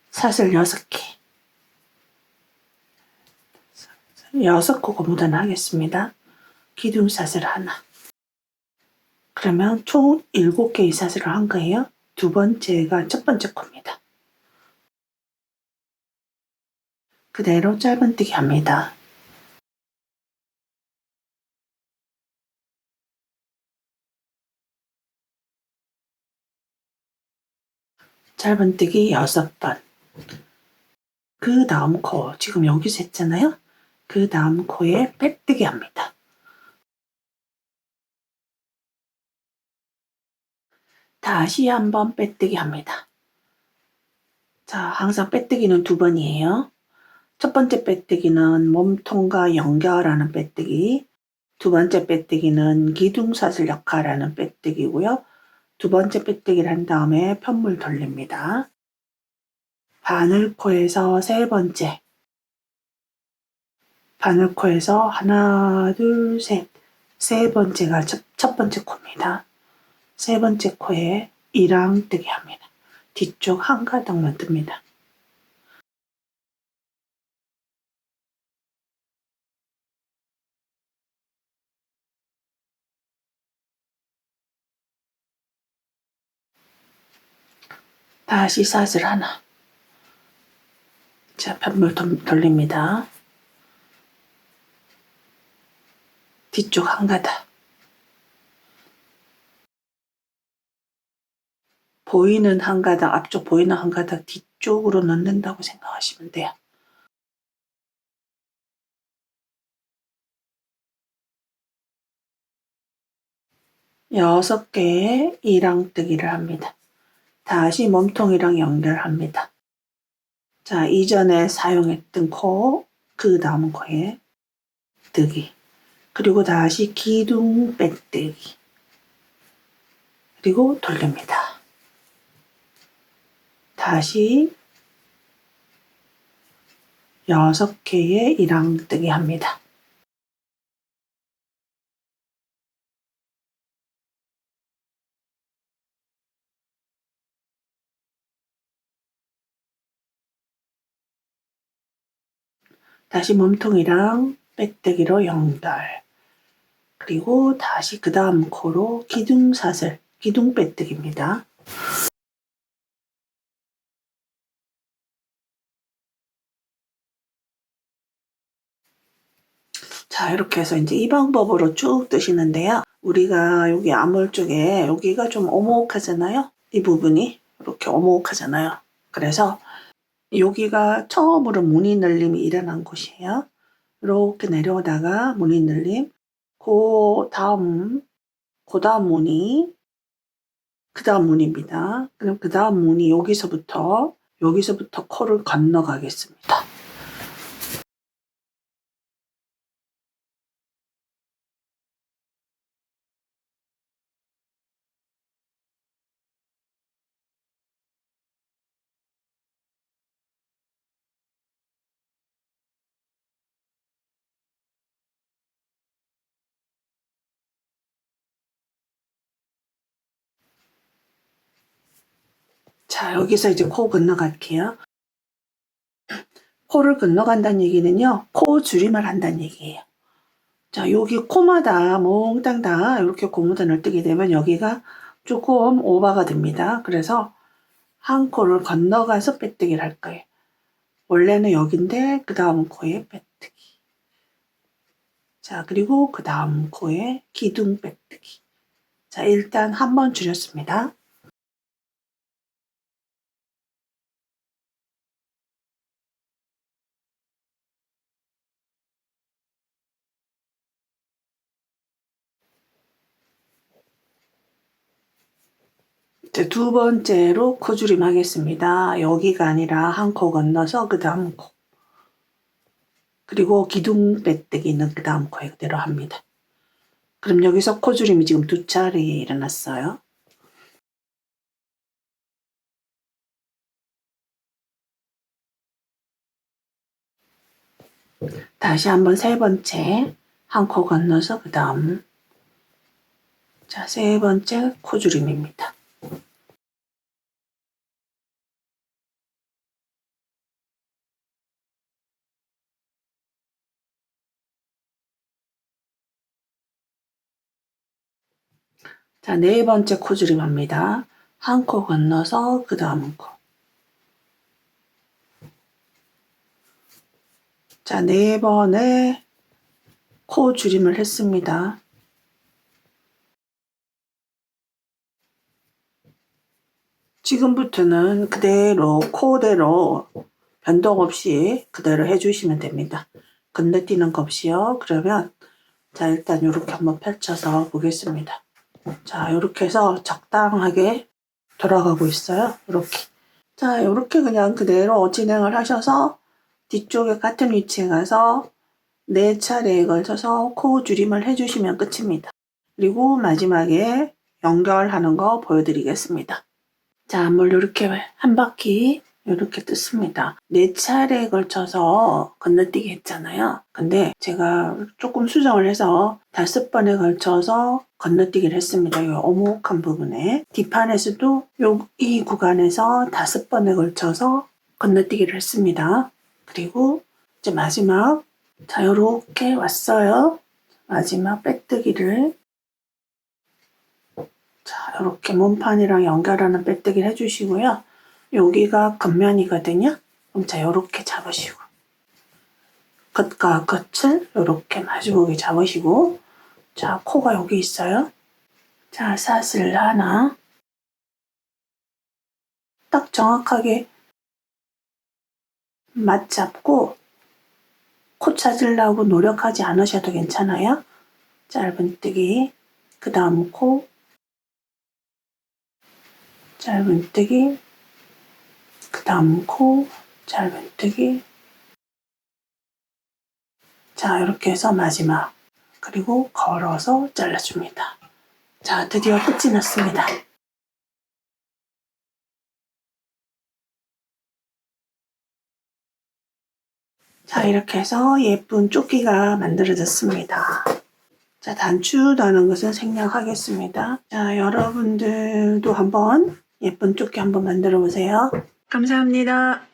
사슬 6개. 6코 고무단 하겠습니다. 기둥 사슬 하나. 그러면 총 7개의 사슬을 한 거예요. 두 번째가 첫 번째 코입니다. 그대로 짧은뜨기 합니다. 짧은뜨기 6번. 그 다음 코, 지금 여기서 했잖아요. 그 다음 코에 빼뜨기 합니다. 다시 한번 빼뜨기 합니다. 자, 항상 빼뜨기는 2번이에요. 첫 번째 빼뜨기는 몸통과 연결하는 빼뜨기, 두 번째 빼뜨기는 기둥사슬 역할하는 빼뜨기고요. 두 번째 빼뜨기를 한 다음에 편물 돌립니다. 바늘코에서 세 번째, 바늘코에서 하나, 둘, 셋, 세 번째가 첫 번째 코입니다. 세 번째 코에 이랑뜨기 합니다. 뒤쪽 한 가닥만 뜹니다. 다시 사슬 하나. 자, 편물 돌립니다. 뒤쪽 한 가닥. 보이는 한 가닥, 앞쪽 보이는 한 가닥 뒤쪽으로 넣는다고 생각하시면 돼요. 여섯 개의 이랑뜨기를 합니다. 다시 몸통이랑 연결합니다. 자, 이전에 사용했던 코, 그 다음 코에 뜨기. 그리고 다시 기둥 빼뜨기. 그리고 돌립니다. 다시 6개의 이랑뜨기 합니다. 다시 몸통이랑 빼뜨기로 연결. 그리고 다시 그 다음 코로 기둥 사슬, 기둥 빼뜨기입니다. 자, 이렇게 해서 이제 이 방법으로 쭉 뜨시는데요. 우리가 여기 암홀 쪽에 여기가 좀 오목하잖아요. 이 부분이 이렇게 오목하잖아요. 그래서 여기가 처음으로 무늬 늘림이 일어난 곳이에요. 이렇게 내려오다가 무늬 늘림, 그 다음 무늬, 그 다음 무늬입니다. 그럼 그 다음 무늬 여기서부터 코를 건너가겠습니다. 자, 여기서 이제 코 건너갈게요. 코를 건너간다는 얘기는요, 코 줄임을 한다는 얘기예요. 자, 여기 코마다 몽땅 다 이렇게 고무단을 뜨게 되면 여기가 조금 오버가 됩니다. 그래서 한 코를 건너가서 빼뜨기를 할 거예요. 원래는 여긴데 그 다음 코에 빼뜨기. 자, 그리고 그 다음 코에 기둥 빼뜨기. 자, 일단 한 번 줄였습니다. 이제 두 번째로 코줄임 하겠습니다. 여기가 아니라 한 코 건너서 그 다음 코. 그리고 기둥 빼뜨기는 그 다음 코에 그대로 합니다. 그럼 여기서 코줄임이 지금 두 차례 일어났어요. 다시 한번 세 번째 한 코 건너서 그 다음. 자, 세 번째 코줄임입니다. 자, 네 번째 코줄임 합니다. 한 코 건너서 그 다음 코. 자, 네 번의 코줄임을 했습니다. 지금부터는 그대로 코대로 변동 없이 그대로 해주시면 됩니다. 건너뛰는 거 없이요. 그러면 자, 일단 이렇게 한번 펼쳐서 보겠습니다. 자, 이렇게 해서 적당하게 돌아가고 있어요. 이렇게. 자, 이렇게 그냥 그대로 진행을 하셔서 뒤쪽에 같은 위치에 가서 4차례에 걸쳐서 코 줄임을 해주시면 끝입니다. 그리고 마지막에 연결하는 거 보여드리겠습니다. 자, 물 이렇게 한 바퀴 이렇게 뜯습니다. 4차례에 걸쳐서 건너뛰기 했잖아요. 근데 제가 조금 수정을 해서 5번에 걸쳐서 건너뛰기를 했습니다. 이 오목한 부분에. 뒷판에서도 이 구간에서 5번에 걸쳐서 건너뛰기를 했습니다. 그리고 이제 마지막, 자, 요렇게 왔어요. 마지막 빼뜨기를. 자, 이렇게 몸판이랑 연결하는 빼뜨기를 해주시고요. 여기가 겉면이거든요. 그럼 자, 이렇게 잡으시고 겉과 겉을 이렇게 마주보게 잡으시고, 자, 코가 여기 있어요. 자, 사슬 하나 딱 정확하게 맞잡고 코 찾으려고 노력하지 않으셔도 괜찮아요. 짧은뜨기, 그 다음 코, 짧은뜨기, 그 다음 코, 짧은뜨기. 자, 이렇게 해서 마지막, 그리고 걸어서 잘라줍니다. 자, 드디어 끝이 났습니다. 자, 이렇게 해서 예쁜 조끼가 만들어졌습니다. 자, 단추다는 것은 생략하겠습니다. 자, 여러분들도 한번 예쁜 조끼 한번 만들어 보세요. 감사합니다.